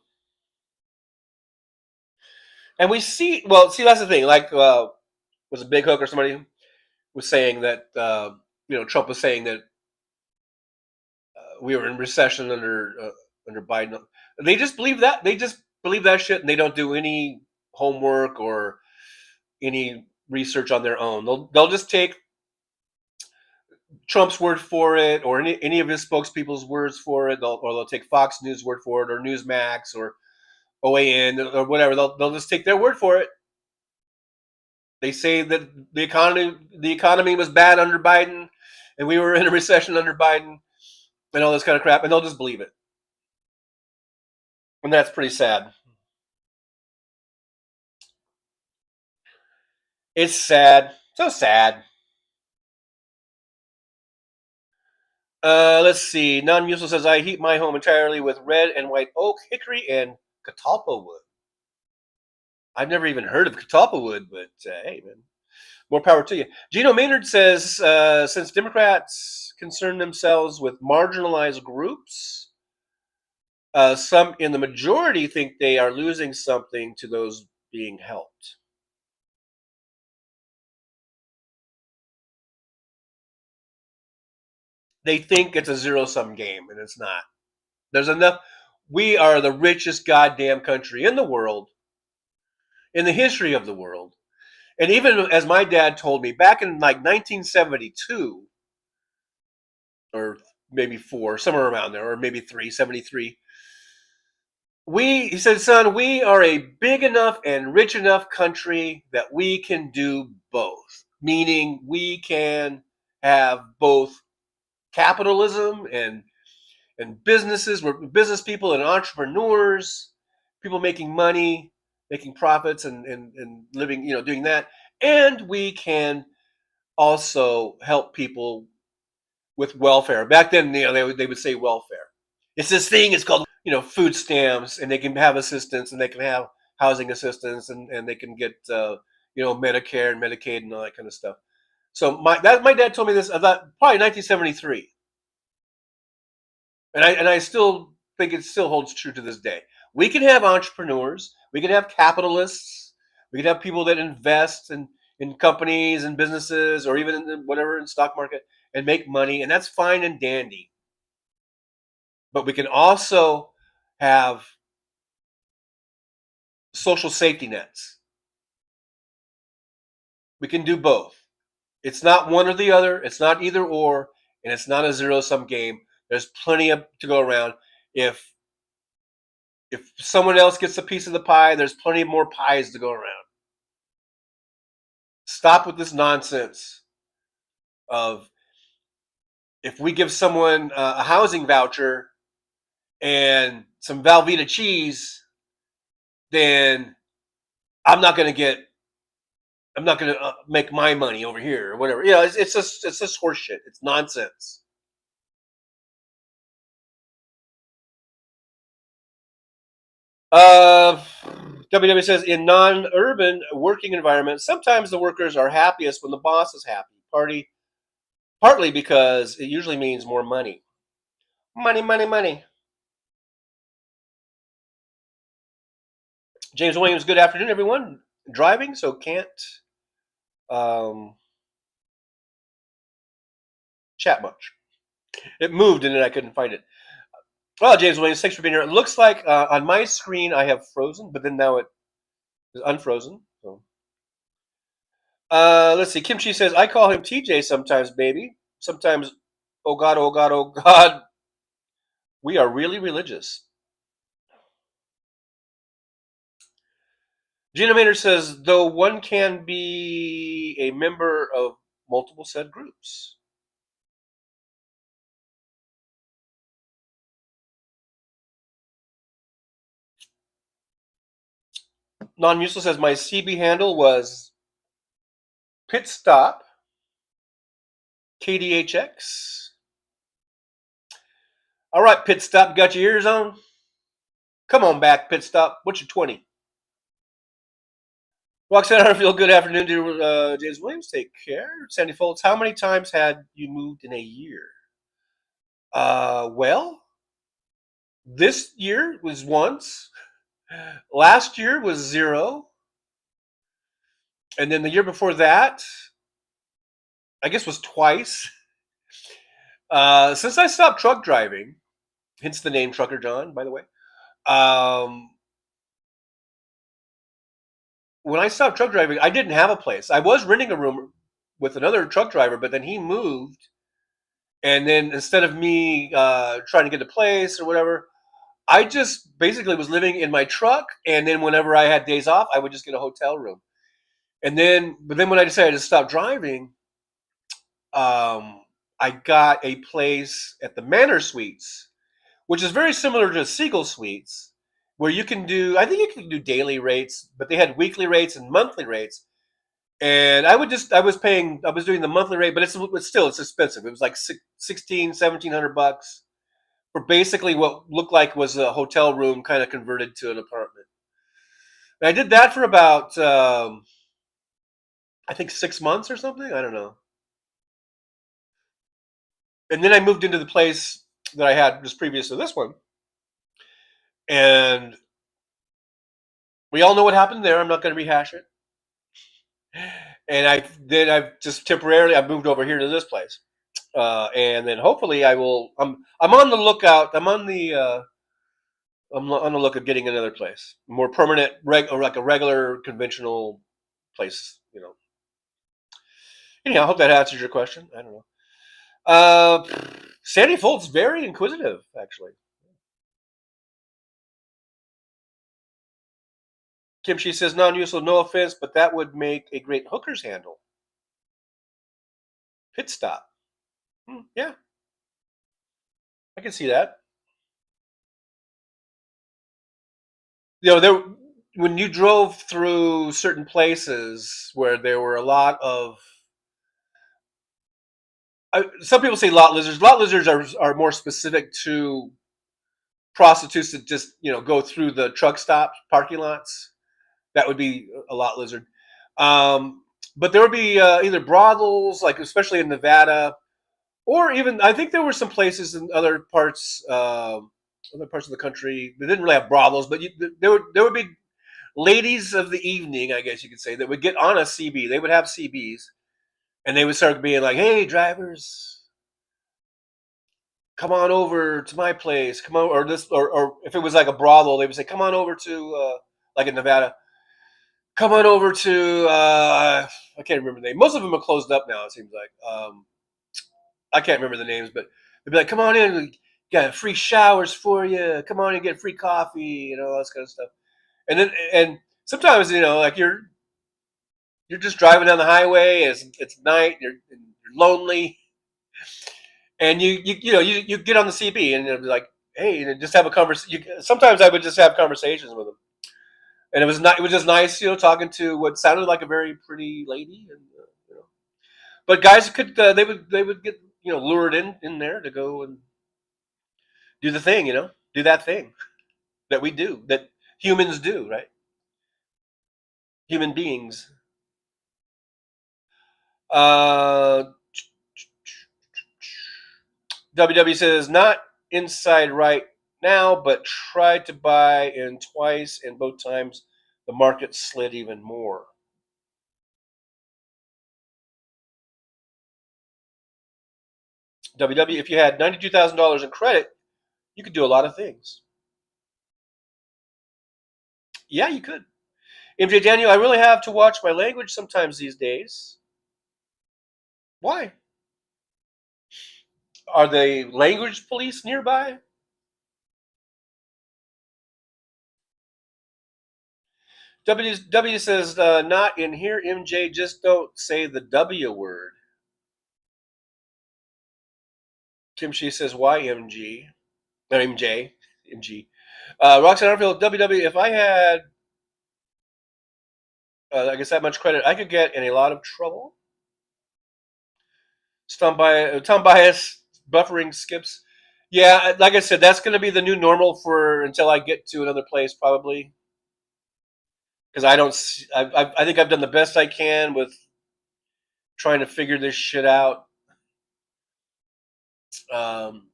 and we see. Well, see, that's the thing. Like, was it Big Hook or somebody was saying that Trump was saying that we were in recession under Biden. They just believe that. They just believe that shit, and they don't do any homework or any research on their own. They'll just take Trump's word for it, or any of his spokespeople's words for it. They'll take Fox News word for it, or Newsmax, or OAN, or whatever. They'll just take their word for it. They say that the economy was bad under Biden, and we were in a recession under Biden, and all this kind of crap, and they'll just believe it, and that's pretty sad. It's sad, so sad. Let's see. Non-Musil says I heat my home entirely with red and white oak, hickory, and catalpa wood. I've never even heard of catalpa wood, but hey, man, more power to you. Gino Maynard says since Democrats concern themselves with marginalized groups, some in the majority think they are losing something to those being helped. They think it's a zero-sum game, and it's not. There's enough. We are the richest goddamn country in the world, in the history of the world. And even as my dad told me back in like 1972, or maybe four, somewhere around there, or maybe 73, he said, son, we are a big enough and rich enough country that we can do both. Meaning we can have both capitalism and businesses, we're business people and entrepreneurs, people making money, making profits and living, doing that. And we can also help people with welfare. Back then, they would say welfare. It's this thing. It's called food stamps, and they can have assistance, and they can have housing assistance, and they can get Medicare and Medicaid and all that kind of stuff. So my dad told me this about probably 1973, and I still think it still holds true to this day. We can have entrepreneurs, we can have capitalists, we can have people that invest in companies and businesses, or even in whatever in stock market, and make money, and that's fine and dandy. But we can also have social safety nets. We can do both. It's not one or the other. It's not either or, and it's not a zero-sum game. There's plenty to go around. If someone else gets a piece of the pie, there's plenty more pies to go around. Stop with this nonsense of if we give someone a housing voucher and some Velveeta cheese, then I'm not going to make my money over here or whatever. It's just horseshit. It's nonsense. WW says in non-urban working environments, sometimes the workers are happiest when the boss is happy. Partly because it usually means more money. Money, money, money. James Williams, good afternoon, everyone. Driving, so can't chat much. It moved and then I couldn't find it. Well, James Williams, thanks for being here. It looks like on my screen I have frozen, but then now it is unfrozen. So. Let's see. Kimchi says, I call him TJ sometimes, baby. Sometimes, oh God, oh God, oh God. We are really religious. Gina Maynard says, though one can be a member of multiple said groups. Non-Musil says, my CB handle was Pit Stop KDHX. All right, Pit Stop, got your ears on? Come on back, Pit Stop. What's your 20? Roxanne Harfield, good afternoon to James Williams. Take care. Sandy Foltz, how many times had you moved in a year? Well, This year was once. Last year was 0. And then the year before that, I guess, was twice. Since I stopped truck driving, hence the name Trucker John, by the way. Um, when I stopped truck driving, I didn't have a place. I was renting a room with another truck driver, but then he moved. And then instead of me trying to get a place or whatever, I just basically was living in my truck. And then whenever I had days off, I would just get a hotel room. But then when I decided to stop driving, I got a place at the Manor Suites, which is very similar to Siegel Suites, where you can do, I think you can do daily rates, but they had weekly rates and monthly rates. And I was doing the monthly rate, but it's expensive. It was like 1,700 bucks for basically what looked like was a hotel room kind of converted to an apartment. And I did that for about, I think 6 months or something. I don't know. And then I moved into the place that I had just previous to this one. And we all know what happened there. I'm not going to rehash it. And I've just temporarily I've moved over here to this place, and then hopefully I will. I'm on the lookout. I'm on the look of getting another place, more permanent, or like a regular conventional place. Anyhow, I hope that answers your question. I don't know. Uh, Sandy Folt's very inquisitive, actually. Kim, she says non-useful, no offense, but that would make a great hooker's handle. Pit stop. Yeah, I can see that. There when you drove through certain places where there were a lot of, some people say lot lizards. Lot lizards are more specific to prostitutes that just go through the truck stop parking lots. That would be a lot lizard. But there would be either brothels, like especially in Nevada, or even I think there were some places in other parts of the country that didn't really have brothels, but there would be ladies of the evening, I guess you could say, that would get on a CB. They would have CBs, and they would start being like, "Hey, drivers, come on over to my place. Come on," or if it was like a brothel, they would say, "Come on over to like in Nevada. Come on over to I can't remember the name. Most of them are closed up now. It seems like I can't remember the names, but they'd be like, "Come on in. We got free showers for you. Come on and get free coffee and all that kind of stuff." And sometimes like you're just driving down the highway. It's night. You're lonely, and you get on the CB and be like, hey, and just have a conversation. Sometimes I would just have conversations with them, and it was just nice, talking to what sounded like a very pretty lady, and but guys could they would get lured in there to go and do the thing, do that thing that we do, that humans do, right? Human beings. Uh, WW says not inside right now, but tried to buy in twice, and both times the market slid even more. WW, if you had $92,000 in credit, you could do a lot of things. Yeah, you could. MJ Daniel, I really have to watch my language sometimes these days. Why? Are the language police nearby? W says, not in here, MJ, just don't say the W word. Kim She says, why MG? Not MJ, MG. Roxanne Arfield, WW, if I had, I guess, that much credit, I could get in a lot of trouble. Tom Bias, buffering skips. Yeah, like I said, that's going to be the new normal for until I get to another place, probably. Because I think I've done the best I can with trying to figure this shit out. Um,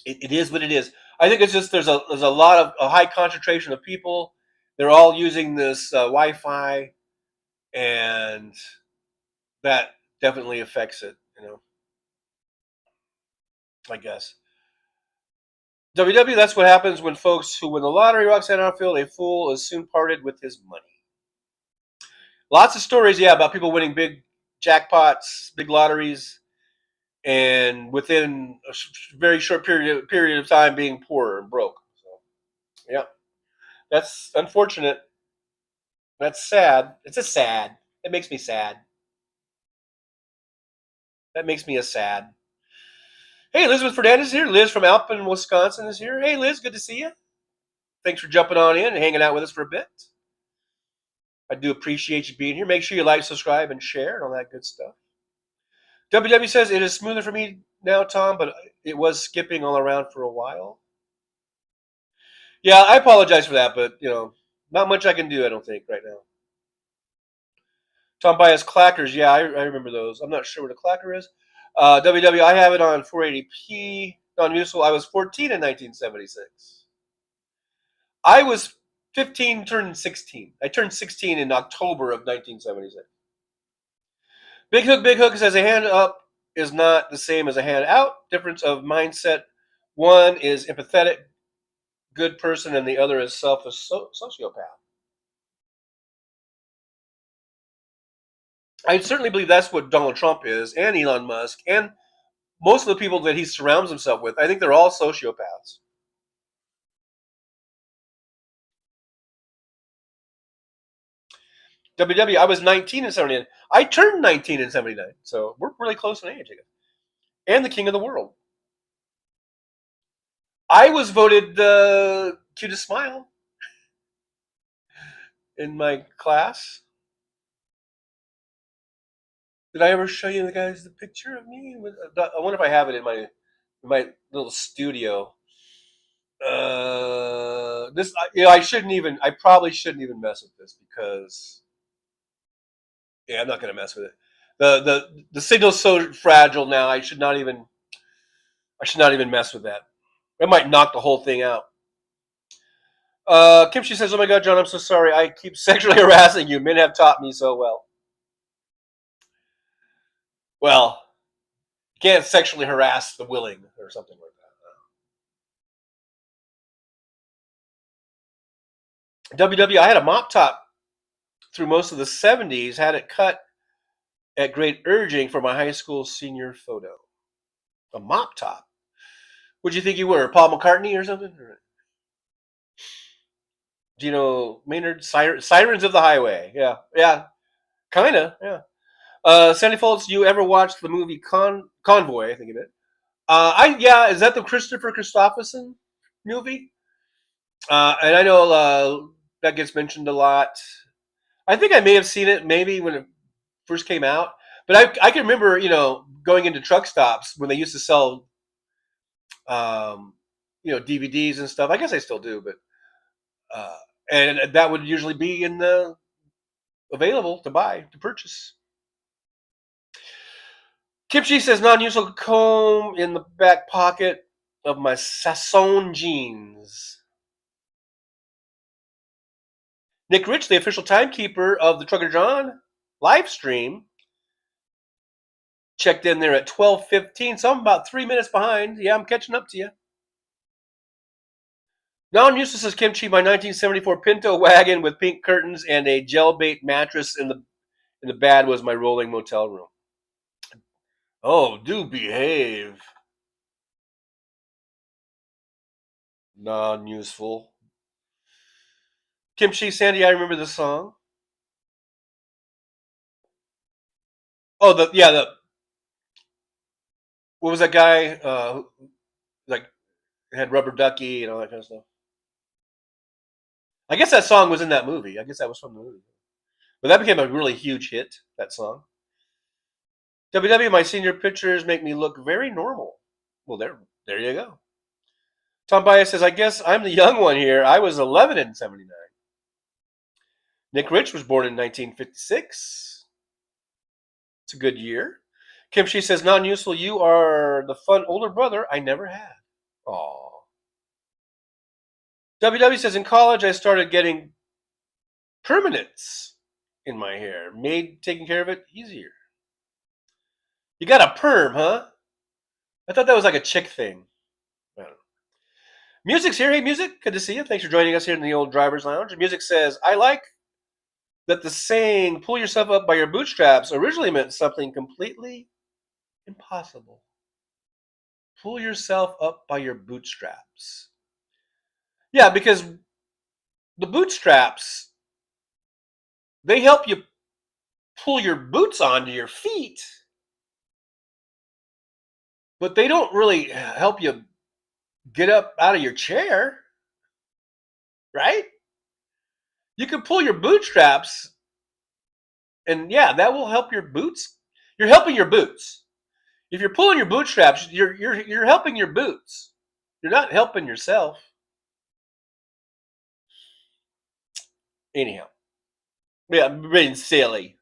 It is what it is. I think it's just there's a lot of a high concentration of people. They're all using this Wi-Fi, and that definitely affects it. I guess. WW, that's what happens when folks who win the lottery walks out on field. A fool is soon parted with his money. Lots of stories, yeah, about people winning big jackpots, big lotteries, and within a very short period of time being poor and broke. So, yeah, that's unfortunate. That's sad. It's a sad. It makes me sad. That makes me a sad. Hey, Elizabeth Fernandez is here. Liz from Alpin, Wisconsin is here. Hey, Liz, good to see you. Thanks for jumping on in and hanging out with us for a bit. I do appreciate you being here. Make sure you like, subscribe, and share and all that good stuff. WW says it is smoother for me now, Tom, but it was skipping all around for a while. Yeah, I apologize for that, but not much I can do. I don't think right now. Tom Bias clackers, yeah, I remember those. I'm not sure what a clacker is. WW, I have it on 480p non-useful. I was 14 in 1976. I was 15, turned 16. I turned 16 in October of 1976. Big Hook says a hand up is not the same as a hand out. Difference of mindset. One is empathetic, good person, and the other is selfish sociopath. I certainly believe that's what Donald Trump is, and Elon Musk, and most of the people that he surrounds himself with. I think they're all sociopaths. WW, I was 19 in 79. I turned 19 in 79, so we're really close in age, I guess. And the king of the world. I was voted the cutest smile in my class. Did I ever show you guys the picture of me? I wonder if I have it in my little studio. This, I shouldn't even. I probably shouldn't even mess with this because, yeah, I'm not going to mess with it. The signal's so fragile now. I should not even. I should not even mess with that. It might knock the whole thing out. Kimchi says, "Oh my God, John, I'm so sorry. I keep sexually harassing you. Men have taught me so well." Well, you can't sexually harass the willing or something like that. WW, I had a mop top through most of the 70s. Had it cut at great urging for my high school senior photo. A mop top. What'd you think you were, Paul McCartney or something? Do you know Maynard? Sirens of the Highway. Yeah, yeah, kind of. Yeah. Sandy Foltz, you ever watched the movie Convoy? I think of it. Is that the Christopher Christopherson movie? And I know that gets mentioned a lot. I think I may have seen it maybe when it first came out, but I can remember going into truck stops when they used to sell DVDs and stuff. I guess I still do, but uh, and that would usually be in the available to purchase. Kimchi says non-useful comb in the back pocket of my Sasson jeans. Nick Rich, the official timekeeper of the Trucker John live stream, checked in there at 12:15, so I'm about 3 minutes behind. Yeah, I'm catching up to you. Non-useless says Kimchi, my 1974 Pinto wagon with pink curtains and a gel bait mattress in the bed was my rolling motel room. Oh, do behave. Non-useful. Kimchi, Sandy, I remember the song. Oh, the what was that guy? Like had rubber ducky and all that kind of stuff. I guess that song was in that movie. I guess that was from the movie. But that became a really huge hit. That song. WW, my senior pictures make me look very normal. Well, there you go. Tom Bias says, I guess I'm the young one here. I was 11 in 79. Nick Rich was born in 1956. It's a good year. Kim Shi says, non-useful, you are the fun older brother I never had. Aw. WW says in college I started getting permanents in my hair, made taking care of it easier. You got a perm, huh? I thought that was like a chick thing. I don't know. Music's here. Hey, Music. Good to see you. Thanks for joining us here in the old driver's lounge. Music says, I like that the saying, pull yourself up by your bootstraps, originally meant something completely impossible. Pull yourself up by your bootstraps. Yeah, because the bootstraps, they help you pull your boots onto your feet, but they don't really help you get up out of your chair, right? You can pull your bootstraps, and yeah, that will help your boots. You're helping your boots. If you're pulling your bootstraps, you're helping your boots. You're not helping yourself. Anyhow, yeah, being silly.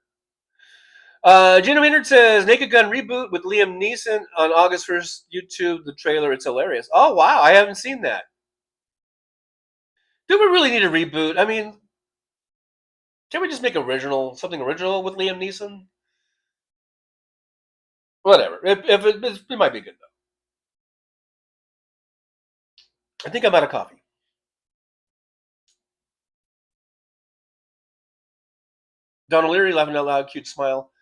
Gina Maynard says Naked Gun reboot with Liam Neeson on August 1st. YouTube the trailer. It's hilarious. Oh wow, I haven't seen that. Do we really need a reboot? I mean, can we just make something original with Liam Neeson? Whatever. If it might be good though. I think I'm out of coffee. Don O'Leary laughing out loud, cute smile.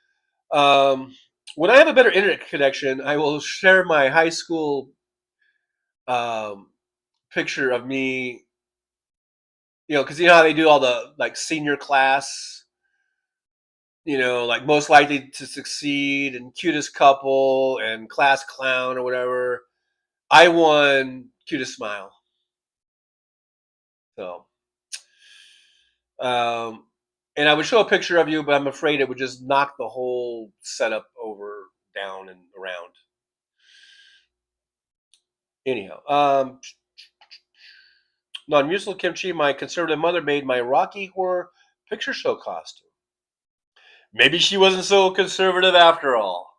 When I have a better internet connection, I will share my high school um, picture of me. Because you know how they do all the like senior class. Like most likely to succeed and cutest couple and class clown or whatever. I won cutest smile. So, um, and I would show a picture of you, but I'm afraid it would just knock the whole setup over, down, and around. Anyhow, non-musical kimchi. My conservative mother made my Rocky Horror Picture Show costume. Maybe she wasn't so conservative after all.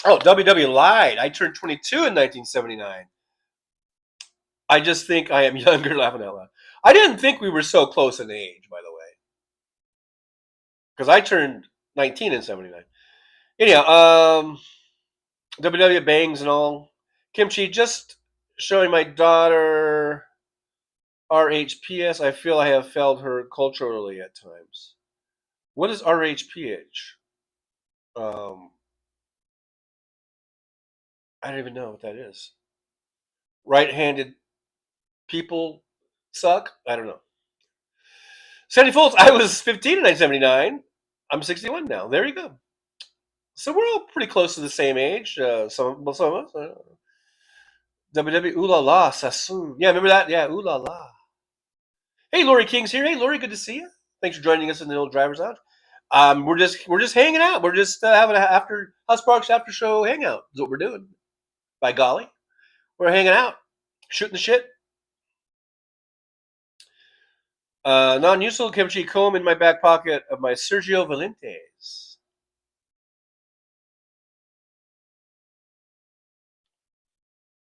Oh, WW lied. I turned 22 in 1979. I just think I am younger, laughing out loud. I didn't think we were so close in age, by the way, because I turned 19 in 79. Anyhow, WW bangs and all. Kimchi, just showing my daughter RHPS. I feel I have failed her culturally at times. What is RHPH? Um, I don't even know what that is. Right-handed people suck? I don't know. Sandy Foltz, I was 15 in 1979. I'm 61 now. There you go. So we're all pretty close to the same age. Some of us. WW, ooh la la, Sassoon. Yeah, remember that? Yeah, ooh la la. Hey, Lori King's here. Hey, Lori, good to see you. Thanks for joining us in the old driver's lounge. We're just hanging out. We're just having a Hal Sparks after show hangout. Is what we're doing. By golly, we're hanging out, shooting the shit. Non-useful kimchi comb in my back pocket of my Sergio Valentes.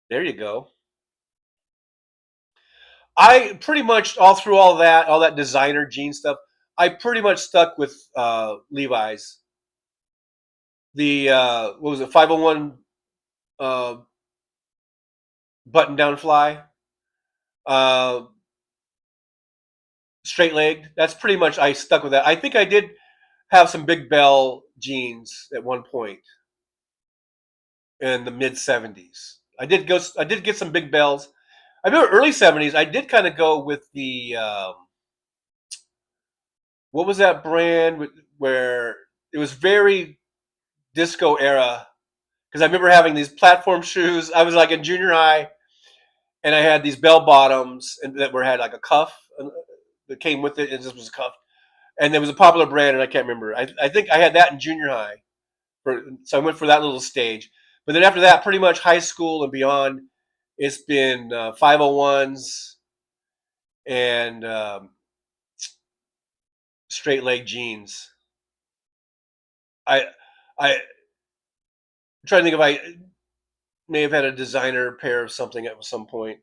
There you go. I pretty much all through all that designer jean stuff. I pretty much stuck with Levi's. The what was it, 501 uh, button down fly, uh, straight legged. That's pretty much I stuck with that. I think I did have some Big Bell jeans at one point in the mid '70s. I did get some Big Bells. I remember early '70s. I did kind of go with the what was that brand where it was very disco era, because I remember having these platform shoes. I was like in junior high, and I had these bell bottoms and that had like a cuff that came with it, and this was a cuff. And there was a popular brand, and I can't remember. I think I had that in junior high, so I went for that little stage. But then after that, pretty much high school and beyond, it's been 501s and straight leg jeans. I'm trying to think if I may have had a designer pair of something at some point.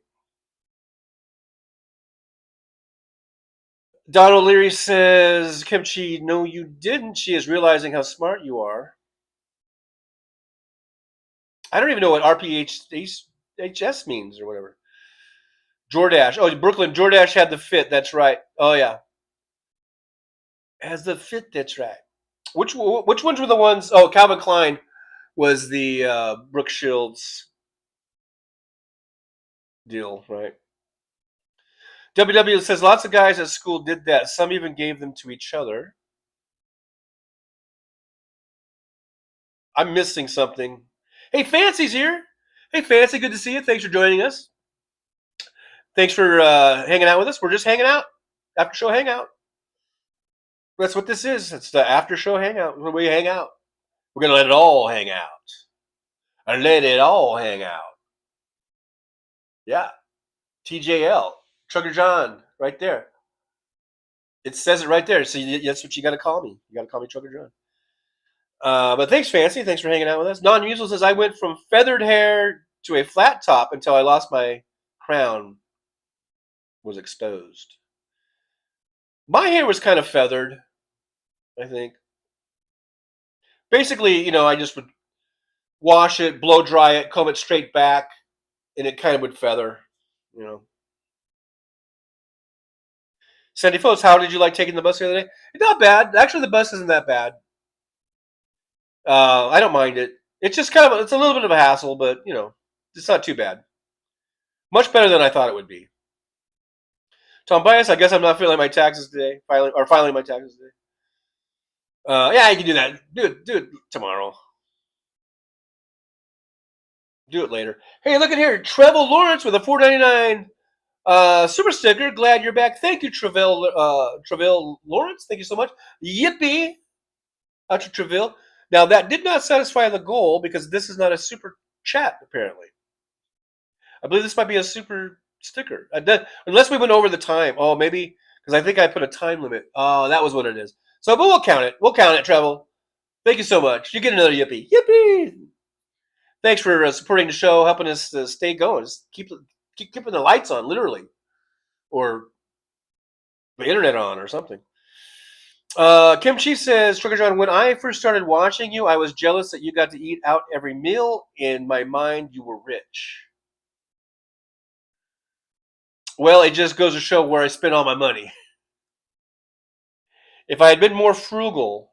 Donald Leary says, Kimchi, no, you didn't. She is realizing how smart you are. I don't even know what RPHS means or whatever. Jordash. Oh, Brooklyn. Jordash had the fit. That's right. Oh, yeah. Has the fit. That's right. Which ones were the ones? Oh, Calvin Klein was the Brooke Shields deal, right? WW says lots of guys at school did that. Some even gave them to each other. I'm missing something. Hey, Fancy's here. Hey, Fancy, good to see you. Thanks for joining us. Thanks for hanging out with us. We're just hanging out. After show hangout. That's what this is. It's the after show hangout where we hang out. We're going to let it all hang out. And let it all hang out. Yeah. TJL. Trucker John, right there. It says it right there. So that's what you got to call me. You got to call me Trucker John. But thanks, Fancy. Thanks for hanging out with us. Non-usual says I went from feathered hair to a flat top until I lost my crown was exposed. My hair was kind of feathered, I think. Basically, I just would wash it, blow dry it, comb it straight back, and it kind of would feather. Sandy Phillips, how did you like taking the bus the other day? Not bad. Actually, the bus isn't that bad. I don't mind it. It's just it's a little bit of a hassle, but it's not too bad. Much better than I thought it would be. Tom Bias, I guess I'm not filing my taxes today. Filing my taxes today. Yeah, you can do that. Do it tomorrow. Do it later. Hey, look at here. Trevel Lawrence with a $4.99 super sticker. Glad you're back. Thank you, Trevel Lawrence. Thank you so much. Yippee. Out to Trevel. Now, that did not satisfy the goal because this is not a super chat, apparently. I believe this might be a super sticker. Unless we went over the time. Oh, maybe because I think I put a time limit. Oh, that was what it is. So, but we'll count it. We'll count it, Trevel. Thank you so much. You get another yippee. Yippee. Thanks for supporting the show, helping us stay going. Just keep keeping the lights on, literally, or the internet on, or something. Kimchi says, Trucker John, when I first started watching you, I was jealous that you got to eat out every meal. In my mind, you were rich. Well, it just goes to show where I spent all my money. If I had been more frugal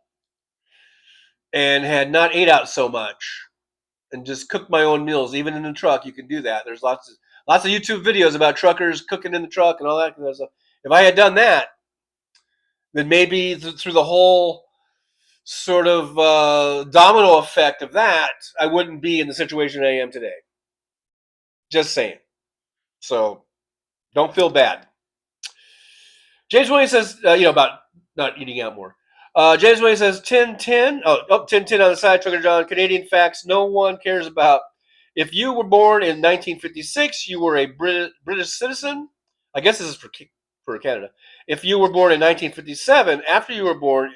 and had not ate out so much and just cooked my own meals, even in the truck, you can do that. There's lots of YouTube videos about truckers cooking in the truck and all that kind of stuff. If I had done that, then maybe through the whole sort of domino effect of that, I wouldn't be in the situation I am today. Just saying. So don't feel bad. James Williams says, about not eating out more. James Williams says 10-10. 10-10 on the side. Trucker John, Canadian facts no one cares about. If you were born in 1956, you were a British citizen. I guess this is for Canada. If you were born in 1957, after you were born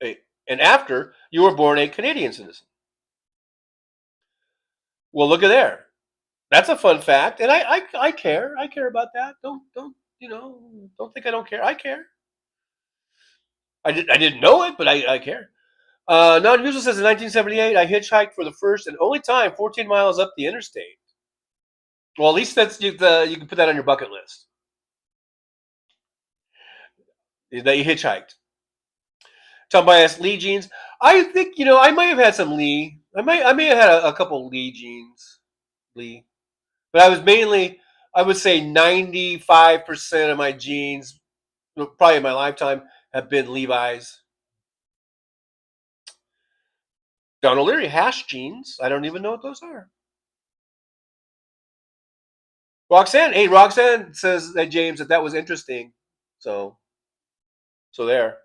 a Canadian citizen. Well, look at there. That's a fun fact, and I care. I care about that. Don't think I don't care. I care. I didn't know it, but I care. Non-usual says in 1978, I hitchhiked for the first and only time 14 miles up the interstate. Well, at least you can put that on your bucket list. That you hitchhiked. Tom Bias, Lee jeans. I think I might have had some Lee. I may have had a couple Lee jeans. Lee. But I would say 95% of my jeans, probably in my lifetime, have been Levi's. Don O'Leary, hash jeans. I don't even know what those are. Roxanne says that James that was interesting. So there.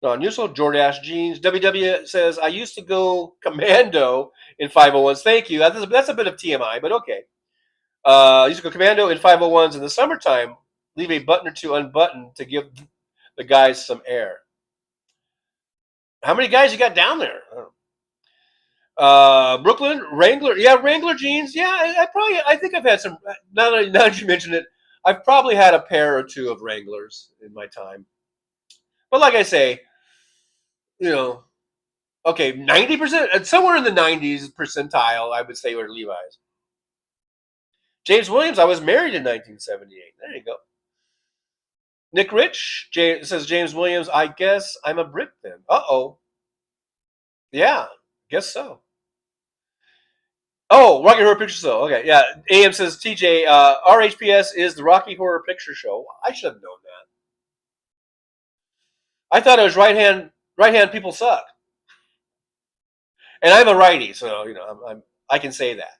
Non-usual, Jordash jeans. WW says, I used to go commando in 501s. Thank you. That's a bit of TMI, but okay. I used to go commando in 501s in the summertime. Leave a button or two unbuttoned to give the guys some air. How many guys you got down there? Brooklyn Wrangler, yeah, Wrangler jeans. Yeah, I think I've had some. Now that you mention it, I've probably had a pair or two of Wranglers in my time. But like I say, you know, okay, 90%, somewhere in the 90s percentile, I would say were Levi's. James Williams, I was married in 1978. There you go. Nick Rich says James Williams. I guess I'm a Brit then. Uh-oh. Yeah, guess so. Oh, Rocky Horror Picture Show. Okay, yeah. AM says TJ, RHPS is the Rocky Horror Picture Show. I should have known that. I thought it was right hand people suck, and I'm a righty, so I can say that.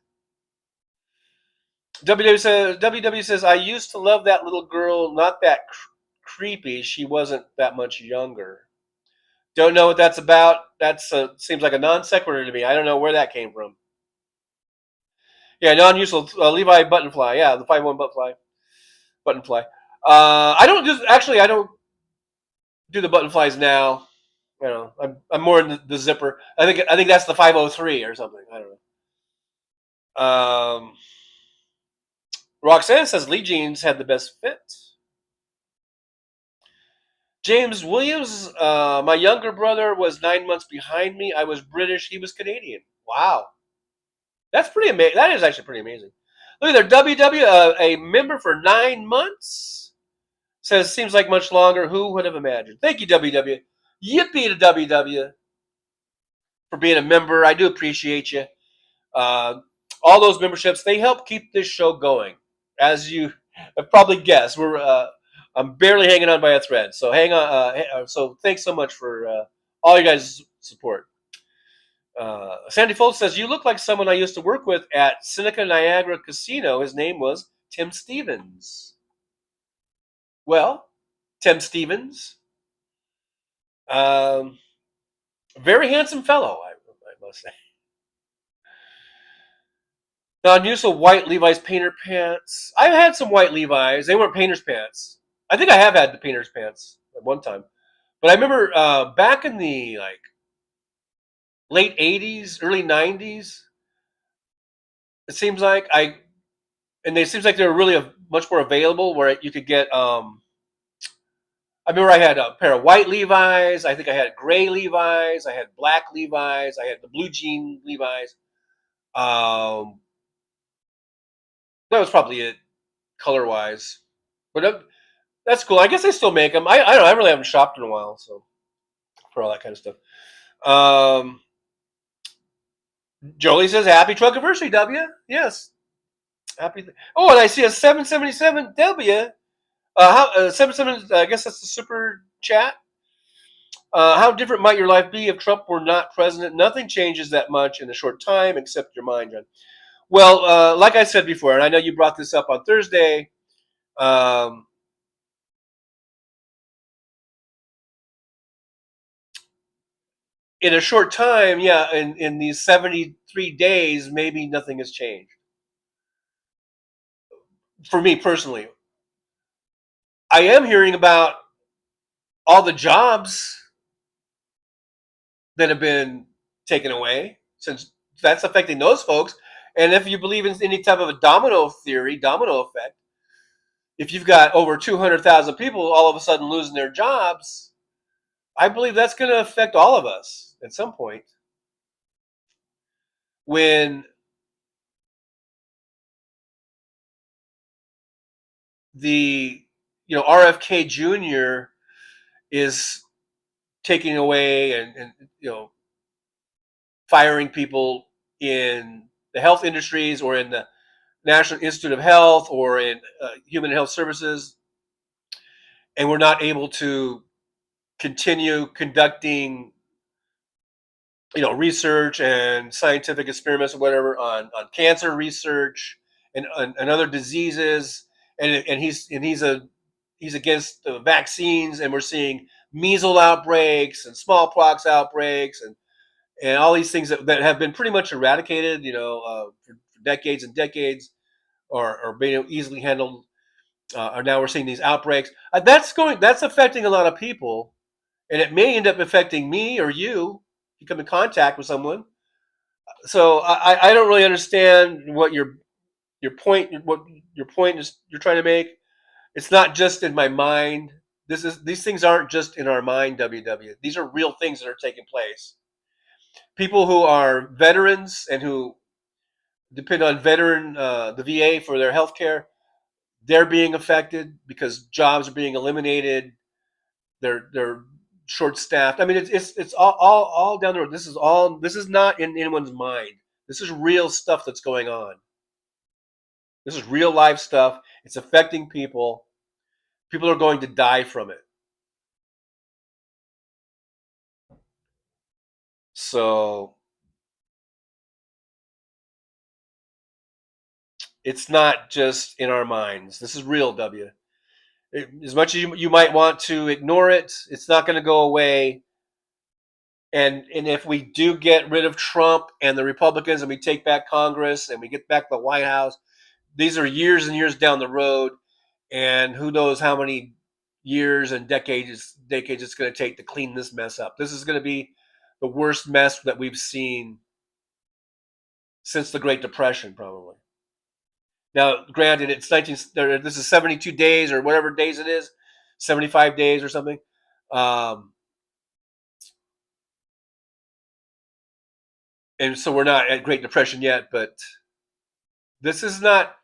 WW says I used to love that little girl. Not that creepy. She wasn't that much younger. Don't know what that's about. That's seems like a non sequitur to me. I don't know where that came from. Yeah, non-useful Levi Buttonfly. Yeah, the 5-1 Buttonfly. I don't just actually. I don't do the Buttonflies now. I'm more in the zipper. I think that's the 503 or something. I don't know. Roxanne says Lee jeans had the best fit. James Williams, my younger brother was 9 months behind me. I was British. He was Canadian. Wow, that's pretty amazing. That is actually pretty amazing. Look at there, WW, a member for 9 months. Says seems like much longer. Who would have imagined? Thank you, WW. Yippee to WW for being a member. I do appreciate you. All those memberships, they help keep this show going. As you have probably guessed, I'm barely hanging on by a thread. So hang on. So thanks so much for all you guys' support. Sandy Foltz says, you look like someone I used to work with at Seneca Niagara Casino. His name was Tim Stevens. Well, Tim Stevens, very handsome fellow, I must say. Non-useful white Levi's painter pants. I've had some white Levi's. They weren't painter's pants. I think I have had the painter's pants at one time. But I remember back in the late 80s, early 90s, it seems like it seems like they were really much more available where you could get I remember I had a pair of white Levi's. I think I had gray Levi's. I had black Levi's. I had the blue jean Levi's. Um, that was probably it, color wise. But that's cool. I guess they still make them. I don't know. I really haven't shopped in a while, so for all that kind of stuff. Jolie says, "Happy truck anniversary, W." Yes, happy. Oh, and I see a 777 W. 77. I guess that's the super chat. How different might your life be if Trump were not president? Nothing changes that much in a short time, except your mind, John. Well, like I said before, and I know you brought this up on Thursday. In a short time, yeah, in these 73 days, maybe nothing has changed. For me personally, I am hearing about all the jobs that have been taken away, since that's affecting those folks. And if you believe in any type of a domino theory, domino effect, if you've got over 200,000 people all of a sudden losing their jobs, I believe that's going to affect all of us at some point. When the RFK Jr. is taking away and firing people in the health industries or in the National Institute of Health or in Human Health Services, and we're not able to continue conducting research and scientific experiments or whatever on cancer research and other diseases, and he's against the vaccines, and we're seeing measles outbreaks and smallpox outbreaks and all these things that have been pretty much eradicated, for decades and decades, or being easily handled. Or now we're seeing these outbreaks. That's affecting a lot of people, and it may end up affecting me or you. You come in contact with someone. So I don't really understand what your point is you're trying to make. It's not just in my mind. These things aren't just in our mind, WW. These are real things that are taking place. People who are veterans and who depend on the VA for their health care, they're being affected because jobs are being eliminated. They're short staffed. I mean, it's all down the road. This is not in anyone's mind. This is real stuff that's going on. This is real life stuff. It's affecting people. People are going to die from it. So it's not just in our minds. This is real, W. As much as you might want to ignore it, it's not going to go away. And if we do get rid of Trump and the Republicans and we take back Congress and we get back the White House, these are years and years down the road, and who knows how many years and decades it's going to take to clean this mess up. This is going to be the worst mess that we've seen since the Great Depression, probably. Now, granted, it's 19. This is 72 days or whatever days it is, 75 days or something. And so we're not at Great Depression yet, but this is not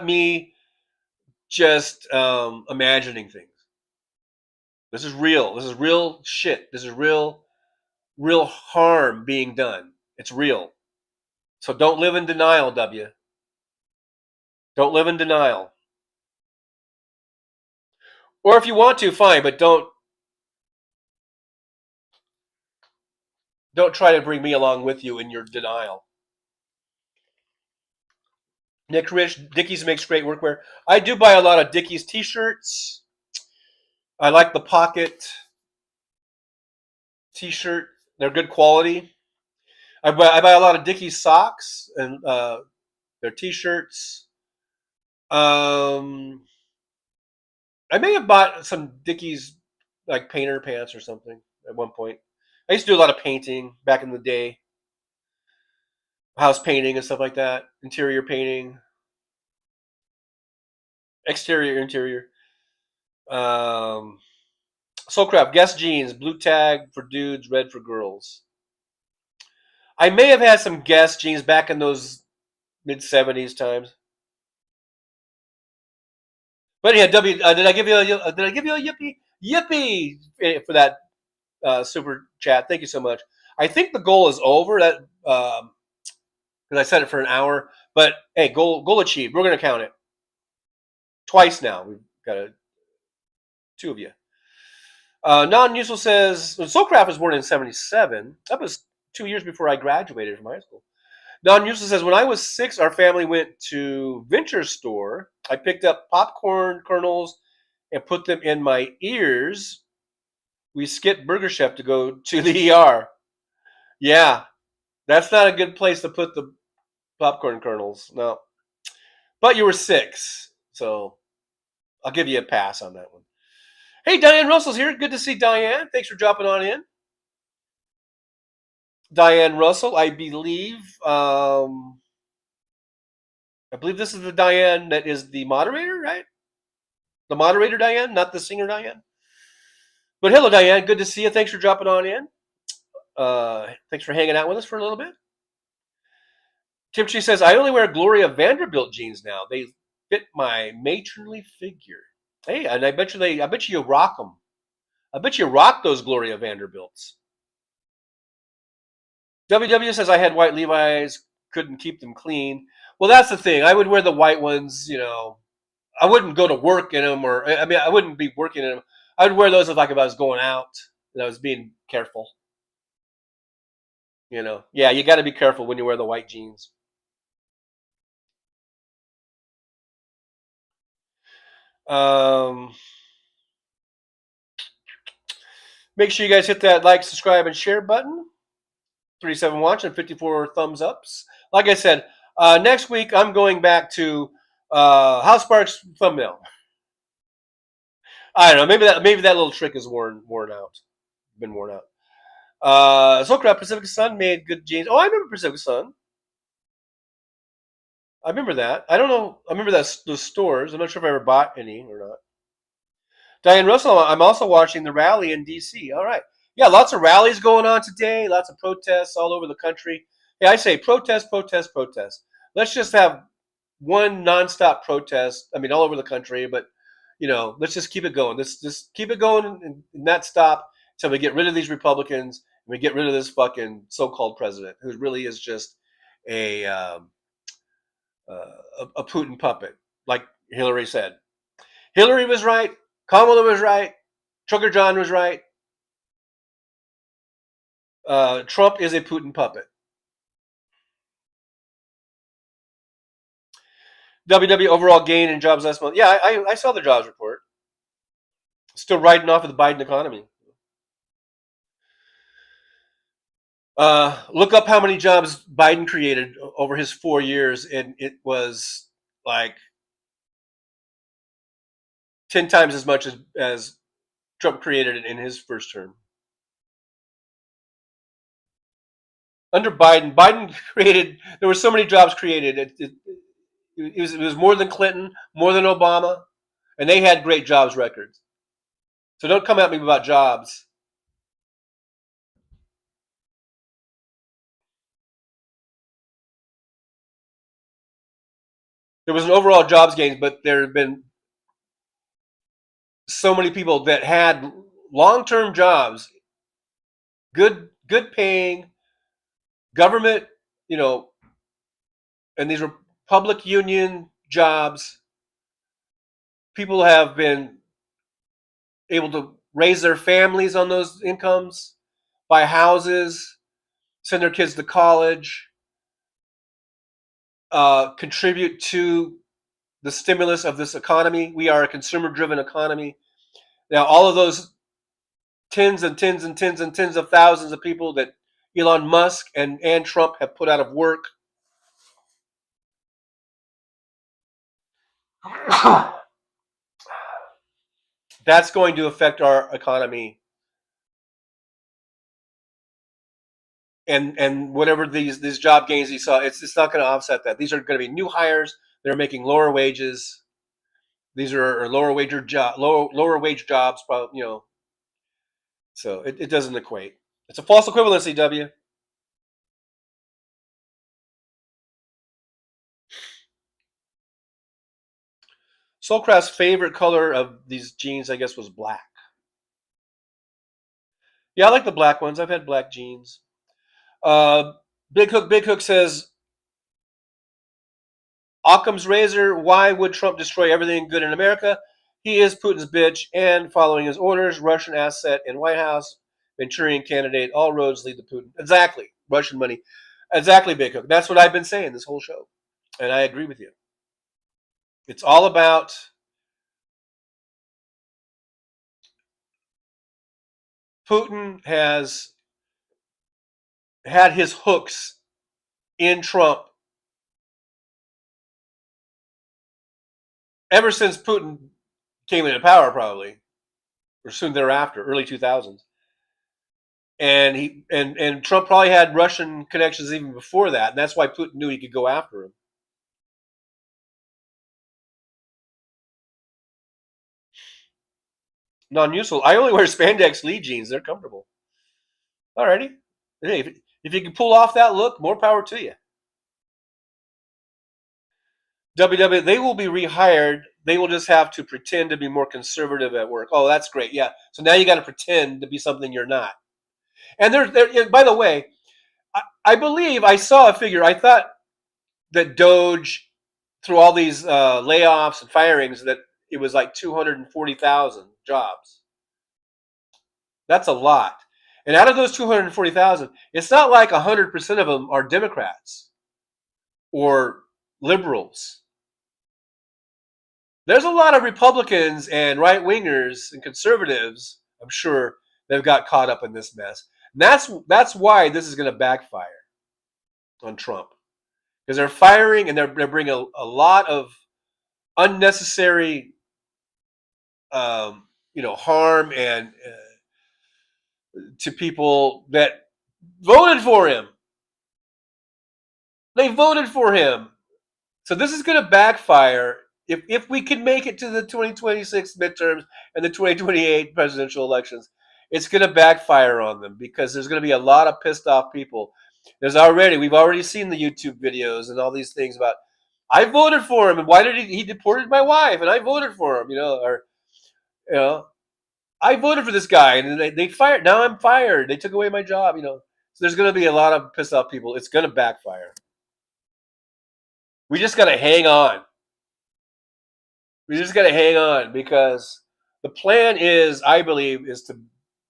me just imagining things. This is real. This is real shit. This is real harm being done. It's real. So don't live in denial, W. Don't live in denial. Or if you want to, fine, but don't try to bring me along with you in your denial. Nick Rich, Dickies makes great workwear. I do buy a lot of Dickies t-shirts. I like the pocket t-shirt. They're good quality. I buy a lot of Dickies socks and their t-shirts. I may have bought some Dickies like painter pants or something at one point. I used to do a lot of painting back in the day. House painting and stuff like that. Interior painting. Exterior, interior. Soulcraft, Guess jeans, blue tag for dudes, red for girls. I may have had some Guess jeans back in those mid-70s times. But yeah, did I give you a yippee for that super chat? Thank you so much. I think the goal is over. That because I said it for an hour. But hey, goal achieved. We're gonna count it twice now. We've got two of you. Non-useful says Soulcraft was born in '77. That was 2 years before I graduated from high school. Non-useful says when I was 6, our family went to Venture Store. I picked up popcorn kernels and put them in my ears. We skipped Burger Chef to go to the ER. Yeah, that's not a good place to put the popcorn kernels. No, but you were 6, so I'll give you a pass on that one. Hey, Diane Russell's here. Good to see Diane. Thanks for dropping on in. Diane Russell, I believe this is the Diane that is the moderator, right? The moderator Diane, not the singer Diane. But hello, Diane. Good to see you. Thanks for dropping on in. Thanks for hanging out with us for a little bit. Timothy says, I only wear Gloria Vanderbilt jeans now. They fit my matronly figure. Hey, and I bet you rock them. I bet you rock those Gloria Vanderbilts. WW says I had white Levi's, couldn't keep them clean. Well, that's the thing. I would wear the white ones, I wouldn't go to work in them, I wouldn't be working in them. I would wear those if I was going out and I was being careful. Yeah, you got to be careful when you wear the white jeans. Make sure you guys hit that like, subscribe, and share button. 37 watch and 54 thumbs ups. Like I said, next week I'm going back to Hal Sparks thumbnail. I don't know. Maybe that little trick is worn out. been worn out. So crap. Pacific Sun made good jeans. Oh, I remember Pacific Sun. I remember that. I don't know. I remember those stores. I'm not sure if I ever bought any or not. Diane Russell, I'm also watching the rally in D.C. All right. Yeah, lots of rallies going on today, lots of protests all over the country. Yeah, I say protest, protest, protest. Let's just have one nonstop protest. I mean, all over the country, but let's just keep it going. Let's just keep it going and not stop until we get rid of these Republicans and we get rid of this fucking so-called president who really is just a a Putin puppet, like Hillary said. Hillary was right. Kamala was right. Trucker John was right. Trump is a Putin puppet. WW overall gain in jobs last month. Yeah, I saw the jobs report. Still riding off of the Biden economy. Look up how many jobs Biden created over his 4 years, and it was like 10 times as much as Trump created in his first term. Under Biden created. There were so many jobs created. It was more than Clinton, more than Obama, and they had great jobs records. So don't come at me about jobs. There was an overall jobs gain, but there have been so many people that had long-term jobs, good paying government, and these were public union jobs. People have been able to raise their families on those incomes, buy houses, send their kids to college, contribute to the stimulus of this economy. We are a consumer-driven economy. Now, all of those tens and tens and tens and tens of thousands of people that Elon Musk and Trump have put out of work. That's going to affect our economy, and whatever these job gains you saw, it's not going to offset that. These are going to be new hires. They're making lower wages. These are lower wage jobs, probably, So it doesn't equate. It's a false equivalency, W. Soulcraft's favorite color of these jeans, I guess, was black. Yeah, I like the black ones. I've had black jeans. Uh, Big Hook says, Occam's razor. Why would Trump destroy everything good in America? He is Putin's bitch, and following his orders, Russian asset in White House, Manchurian candidate. All roads lead to Putin. Exactly, Russian money. Exactly, Big Hook. That's what I've been saying this whole show, and I agree with you. It's all about Putin has had his hooks in Trump ever since Putin came into power, probably, or soon thereafter, early 2000s. And and Trump probably had Russian connections even before that, and that's why Putin knew he could go after him. Non-useful. I only wear spandex lead jeans. They're comfortable. Alrighty. Hey, if you can pull off that look, more power to you. WW, they will be rehired. They will just have to pretend to be more conservative at work. Oh, that's great. Yeah. So now you got to pretend to be something you're not. And by the way, I believe I saw a figure. I thought that Doge, through all these layoffs and firings, that it was like 240,000 jobs. That's a lot. And out of those 240,000, it's not like 100% of them are Democrats or liberals. There's a lot of Republicans and right wingers and conservatives, I'm sure, that have got caught up in this mess. And that's why this is going to backfire on Trump, because they're firing and they're bringing a lot of unnecessary, harm and to people that voted for him. They voted for him. So this is going to backfire if we can make it to the 2026 midterms and the 2028 presidential elections. It's going to backfire on them because there's going to be a lot of pissed off people. We've already seen the YouTube videos and all these things about I voted for him and why did he deported my wife and I voted for him, or I voted for this guy and they fired. Now I'm fired. They took away my job. So there's going to be a lot of pissed off people. It's going to backfire. We just got to hang on. We just got to hang on because the plan is, I believe, is to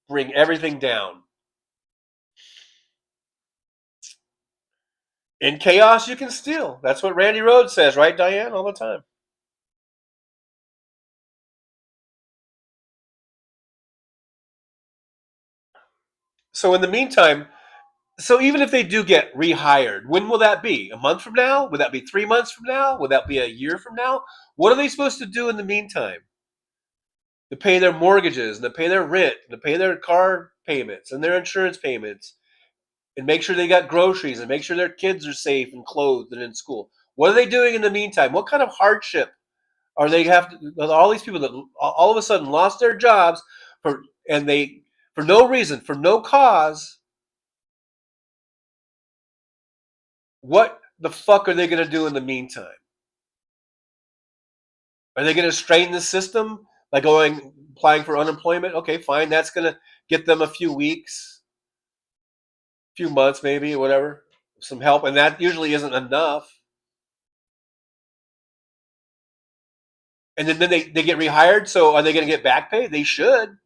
bring everything down. In chaos, you can steal. That's what Randy Rhoads says, right, Diane? All the time. So in the meantime, so even if they do get rehired, when will that be? A month from now? Would that be 3 months from now? Would that be a year from now? What are they supposed to do in the meantime? To pay their mortgages, and to pay their rent, and to pay their car payments and their insurance payments, and make sure they got groceries, and make sure their kids are safe and clothed and in school. What are they doing in the meantime? What kind of hardship are they have to, all these people that all of a sudden lost their jobs for no reason, for no cause? What the fuck are they going to do in the meantime? Are they going to strain the system by applying for unemployment? Okay, fine. That's going to get them a few weeks, few months, maybe, or whatever, some help. And that usually isn't enough. And then they get rehired. So are they going to get back pay? They should.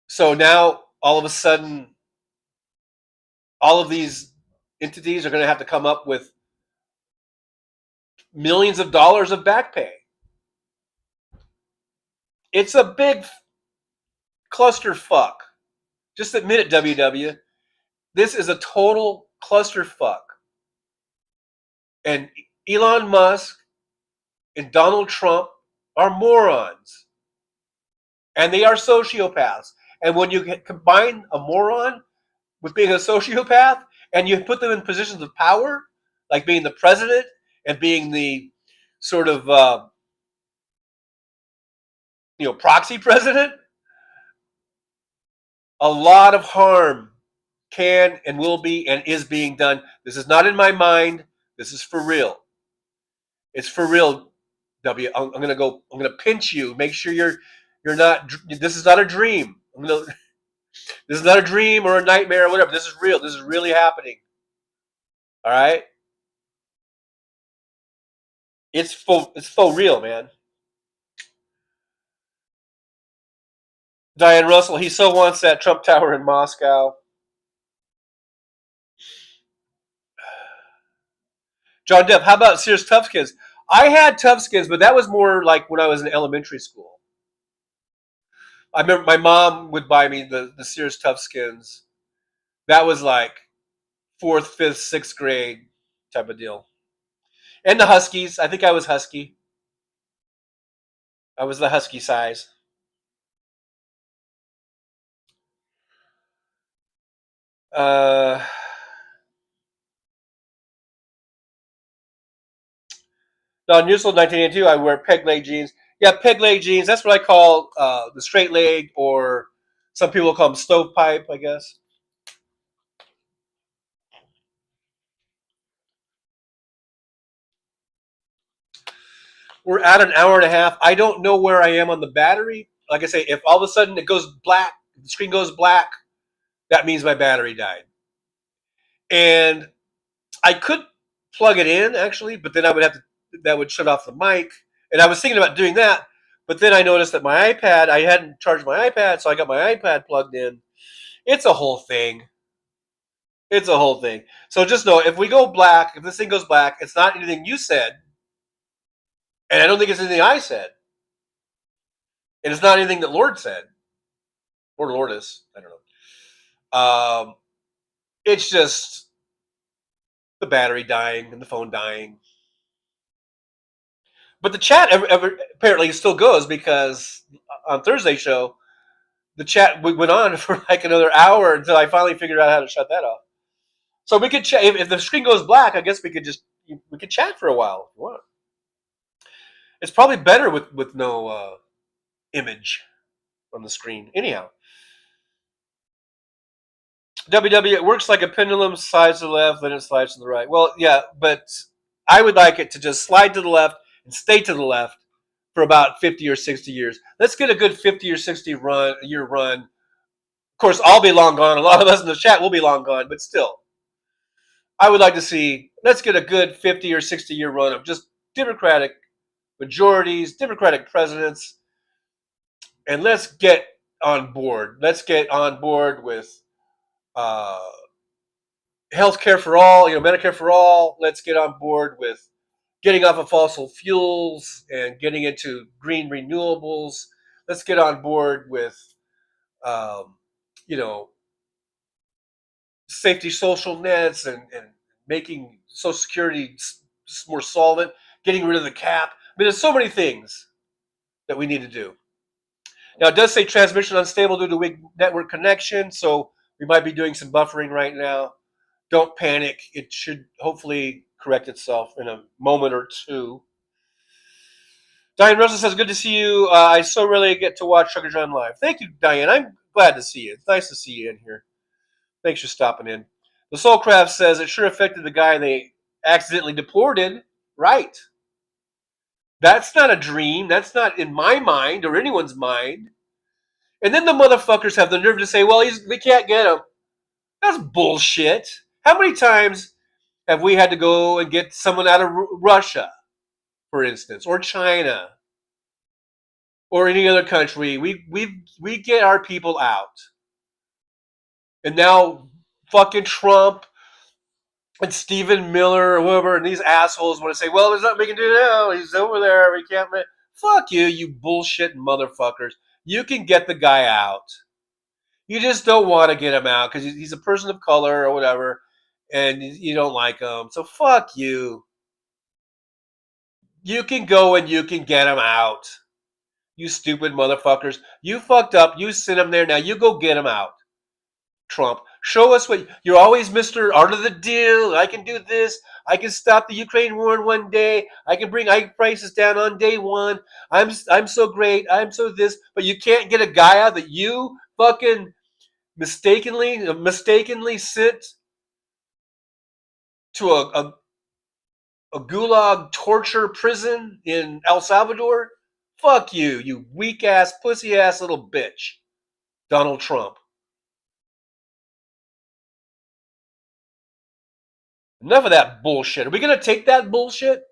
So now all of a sudden, all of these entities are going to have to come up with millions of dollars of back pay. It's a big clusterfuck. Just admit it, WW. This is a total clusterfuck. And Elon Musk and Donald Trump are morons. And they are sociopaths. And when you combine a moron with being a sociopath and you put them in positions of power, like being the president and being the sort of proxy president, a lot of harm can and will be and is being done. This is not in my mind. This is for real. It's for real. W. I'm gonna pinch you. Make sure you're not. This is not a dream. This is not a dream or a nightmare or whatever. This is real. This is really happening. All right. It's full real, man. Diane Russell, he so wants that Trump Tower in Moscow. John Depp, how about Sears Toughskins? I had Toughskins, but that was more like when I was in elementary school. I remember my mom would buy me the Sears Toughskins. That was like 4th, 5th, 6th grade type of deal. And the Huskies. I think I was Husky. I was the Husky size. Now, in Newsel 1982, I wear peg leg jeans. Yeah, peg leg jeans. That's what I call the straight leg, or some people call them stovepipe, I guess. We're at an hour and a half. I don't know where I am on the battery. Like I say, if all of a sudden it goes black, the screen goes black, that means my battery died. And I could plug it in actually, but then that would shut off the mic. And I was thinking about doing that, but then I noticed that my iPad, I hadn't charged my iPad, so I got my iPad plugged in. It's a whole thing. It's a whole thing. So just know, if we go black, if this thing goes black, it's not anything you said, and I don't think it's anything I said, and it's not anything that Lord said, or Lourdes, I don't know. It's just the battery dying and the phone dying. But the chat apparently still goes, because on Thursday's show, the chat went on for like another hour until I finally figured out how to shut that off. So we could chat. If the screen goes black, I guess we could chat for a while if you want. It's probably better with no image on the screen. Anyhow, WW, it works like a pendulum, slides to the left, then it slides to the right. Well, yeah, but I would like it to just slide to the left and stay to the left for about 50 or 60 years. Let's get a good 50 or 60 year run. Of course, I'll be long gone. A lot of us in the chat will be long gone, but still, I would like to see, let's get a good 50 or 60-year run of just Democratic majorities, Democratic presidents, and let's get on board. Let's get on board with uh, health care for all, Medicare for all. Let's get on board with getting off of fossil fuels and getting into green renewables. Let's get on board with, um, you know, safety social nets and making Social Security more solvent, getting rid of the cap. I mean, there's so many things that we need to do. Now, it does say transmission unstable due to weak network connection, so we might be doing some buffering right now. Don't panic. It should hopefully correct itself in a moment or two. Diane Russell says, good to see you. I so rarely get to watch Sugar John live. Thank you, Diane. I'm glad to see you. It's nice to see you in here. Thanks for stopping in. The Soulcraft says, it sure affected the guy they accidentally deported. Right. That's not a dream. That's not in my mind or anyone's mind. And then the motherfuckers have the nerve to say, well, we can't get him. That's bullshit. How many times have we had to go and get someone out of Russia, for instance, or China, or any other country? We get our people out. And now fucking Trump and Stephen Miller or whoever and these assholes want to say, well, there's nothing we can do now. He's over there. We can't. Fuck you, you bullshit motherfuckers. You can get the guy out. You just don't want to get him out because he's a person of color or whatever, and you don't like him. So fuck you. You can go and you can get him out. You stupid motherfuckers. You fucked up. You sent him there. Now you go get him out. Trump, show us what you're always Mr. Art of the Deal. I can do this. I can stop the Ukraine war in one day. I can bring prices down on day one. I'm so great. I'm so this. But you can't get a guy out that you fucking mistakenly sent to a gulag torture prison in El Salvador. Fuck you, you weak ass, pussy ass little bitch, Donald Trump. Enough of that bullshit. Are we going to take that bullshit?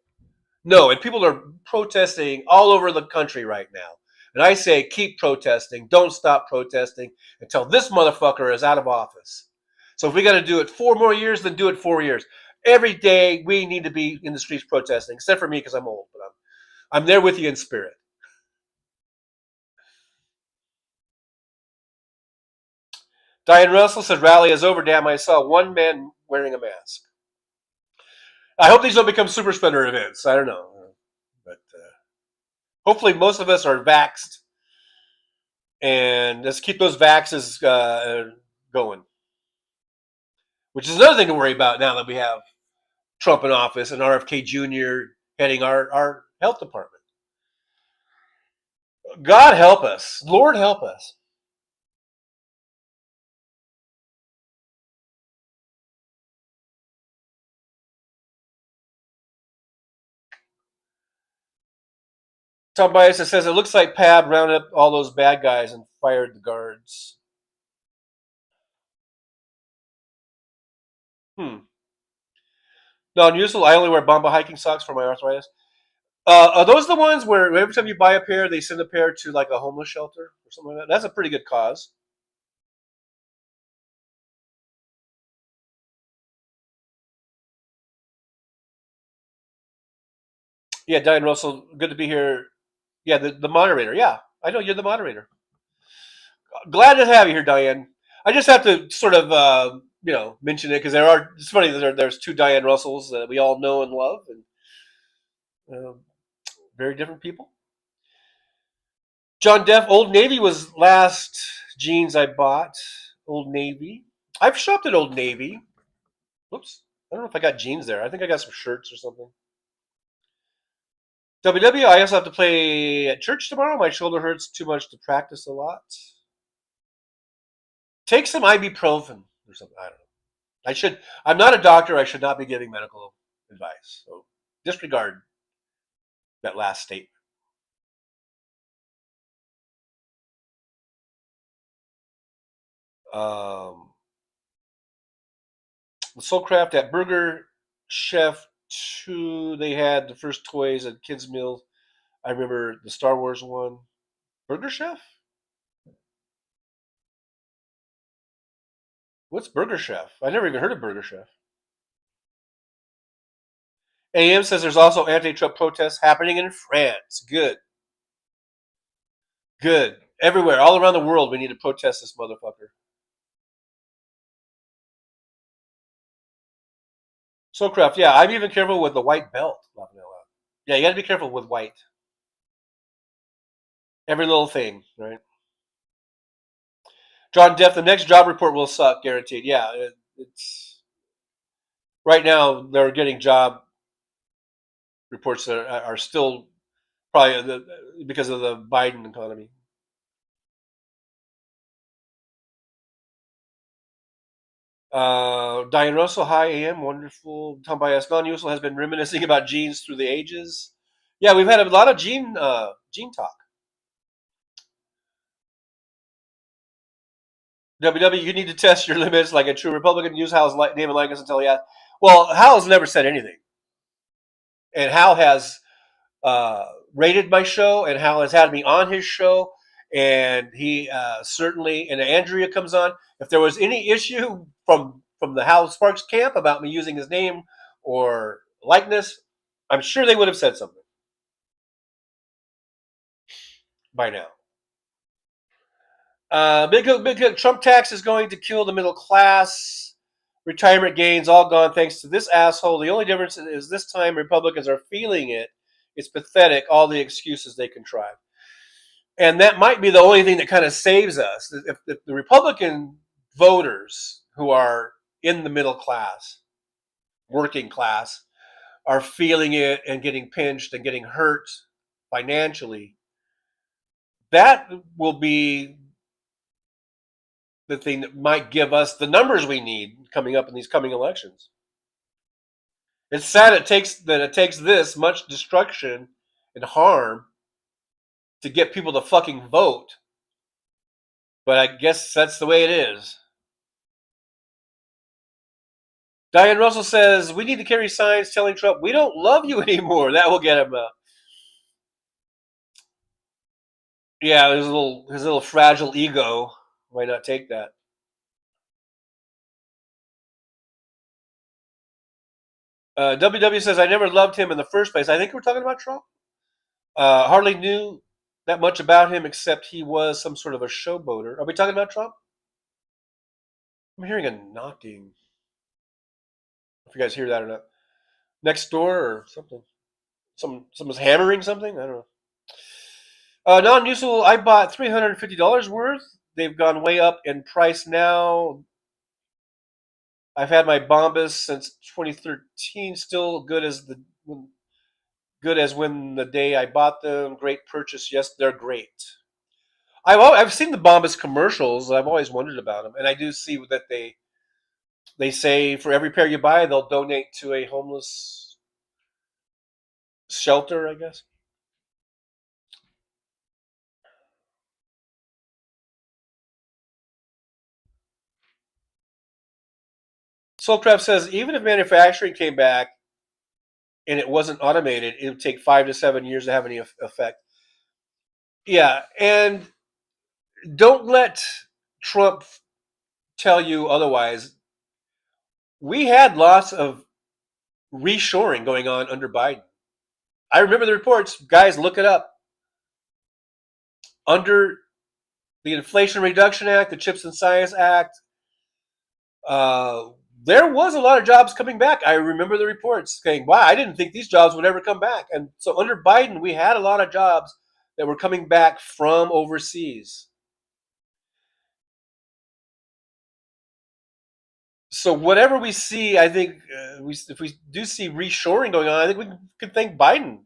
No, and people are protesting all over the country right now. And I say keep protesting. Don't stop protesting until this motherfucker is out of office. So if we got to do it 4 more years, then do it 4 years. Every day we need to be in the streets protesting, except for me because I'm old. But I'm there with you in spirit. Diane Russell said rally is over. Damn, I saw one man wearing a mask. I hope these don't become super spreader events. I don't know. But hopefully most of us are vaxxed. And let's keep those vaxes going. Which is another thing to worry about now that we have Trump in office and RFK Jr. heading our health department. God help us. Lord help us. Tom Bias says it looks like Pab rounded up all those bad guys and fired the guards. Non-useful. I only wear Bomba hiking socks for my arthritis. Are those the ones where every time you buy a pair, they send a pair to like a homeless shelter or something like that? That's a pretty good cause. Yeah, Diane Russell, good to be here. Yeah, the moderator. Yeah, I know you're the moderator. Glad to have you here, Diane. I just have to sort of mention it because it's funny that there's 2 Diane Russells that we all know and love, and very different people. John Deff, Old Navy was last jeans I bought. Old Navy. I've shopped at Old Navy. Whoops. I don't know if I got jeans there. I think I got some shirts or something. WW, I also have to play at church tomorrow. My shoulder hurts too much to practice a lot. Take some ibuprofen or something. I don't know. I should. I'm not a doctor. I should not be giving medical advice. So disregard that last statement. Um, the Soulcraft at Burger Chef 2, they had the first toys at kids' meals. I remember the Star Wars one. Burger Chef? What's Burger Chef? I never even heard of Burger Chef. AM says there's also anti-Trump protests happening in France. Good. Good. Everywhere, all around the world, we need to protest this motherfucker. Soulcraft, yeah, I'm even careful with the white belt. Yeah, you got to be careful with white. Every little thing, right? John Deff, the next job report will suck, guaranteed. Yeah, it's right now they're getting job reports that are still probably because of the Biden economy. Diane Russell, hi AM, wonderful. Tom Bias, non-useful has been reminiscing about genes through the ages. Yeah, we've had a lot of gene talk. WW, you need to test your limits like a true Republican. Use Hal's name and likeness until he asks. Well, Hal's never said anything, and Hal has rated my show, and Hal has had me on his show, and he certainly. And Andrea comes on. If there was any issue from the Hal Sparks camp about me using his name or likeness, I'm sure they would have said something by now. Big Trump tax is going to kill the middle class. Retirement gains all gone thanks to this asshole. The only difference is this time Republicans are feeling it. It's pathetic, all the excuses they contrive. And that might be the only thing that kind of saves us. If the Republican voters who are in the middle class, working class, are feeling it and getting pinched and getting hurt financially, that will be the thing that might give us the numbers we need coming up in these coming elections. It's sad it takes this much destruction and harm to get people to fucking vote, but I guess that's the way it is. Diane Russell says we need to carry signs telling Trump we don't love you anymore. That will get him. Yeah, his little fragile ego might not take that. WW says I never loved him in the first place. I think we're talking about Trump. Hardly knew that much about him except he was some sort of a showboater. Are we talking about Trump? I'm hearing a knocking. If you guys hear that or not. Next door or something. Someone's hammering something? I don't know. Non-useful, I bought $350 worth. They've gone way up in price now. I've had my Bombas since 2013. Still good as when the day I bought them. Great purchase. Yes, they're great. I've seen the Bombas commercials. I've always wondered about them, and I do see that they say for every pair you buy, they'll donate to a homeless shelter, I guess. Soulcraft says even if manufacturing came back and it wasn't automated, it would take 5 to 7 years to have any effect. Yeah, and don't let Trump tell you otherwise. We had lots of reshoring going on under Biden. I remember the reports. Guys, look it up. Under the Inflation Reduction Act, the Chips and Science Act, there was a lot of jobs coming back. I remember the reports saying, wow, I didn't think these jobs would ever come back. And so under Biden, we had a lot of jobs that were coming back from overseas. So whatever we see, I think if we do see reshoring going on, I think we could thank Biden.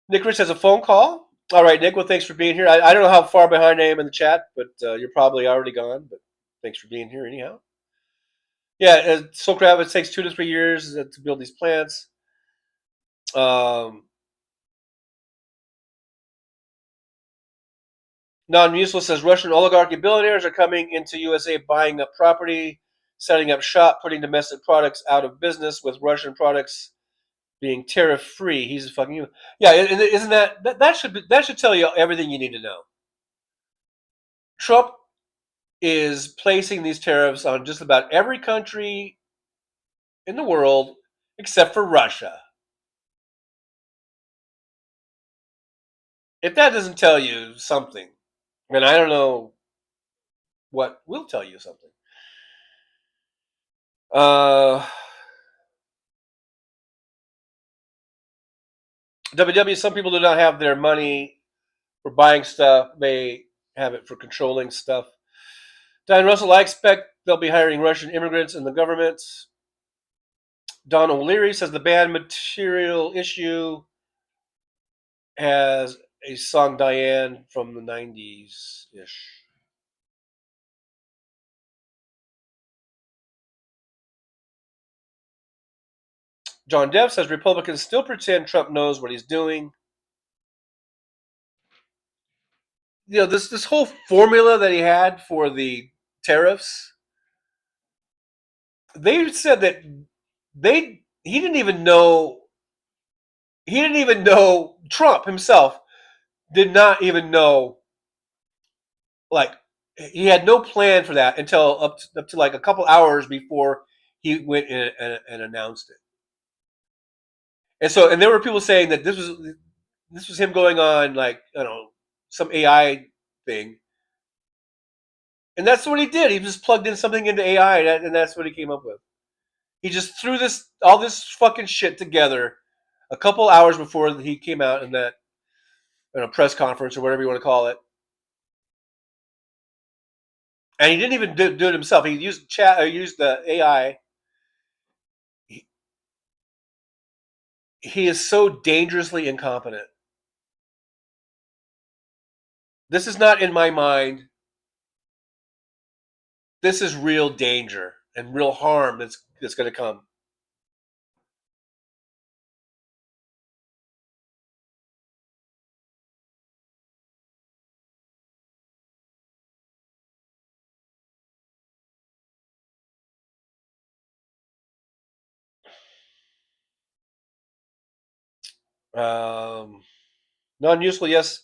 Nick Rich has a phone call. All right, Nick. Well, thanks for being here. I don't know how far behind I am in the chat, but you're probably already gone. But thanks for being here anyhow. Yeah, Soul Crab. It takes 2 to 3 years to build these plants. Um, Non-Mutual says Russian oligarchy billionaires are coming into USA, buying up property, setting up shop, putting domestic products out of business, with Russian products being tariff free. He's a fucking yeah. Isn't that should tell you everything you need to know? Trump is placing these tariffs on just about every country in the world except for Russia. If that doesn't tell you something, then I don't know what will tell you something. WW, some people do not have their money for buying stuff. They have it for controlling stuff. Diane Russell, I expect they'll be hiring Russian immigrants in the government. Don O'Leary says the band Material Issue has a song Diane from the 90s ish. John Dev says Republicans still pretend Trump knows what he's doing. You know, this whole formula that he had for the tariffs, they said that they he didn't even know Trump himself did not even know, like, he had no plan for that until up to like a couple hours before he went and announced it. And there were people saying that this was him going on, like, I don't know, some AI thing, and that's what he did. He just plugged in something into AI, and that's what he came up with. He just threw all this fucking shit together a couple hours before he came out in that, press conference or whatever you want to call it, and he didn't even do it himself. He used chat, or used the AI. He is so dangerously incompetent. This is not in my mind. This is real danger and real harm that's going to come. Um, Non-useful, yes.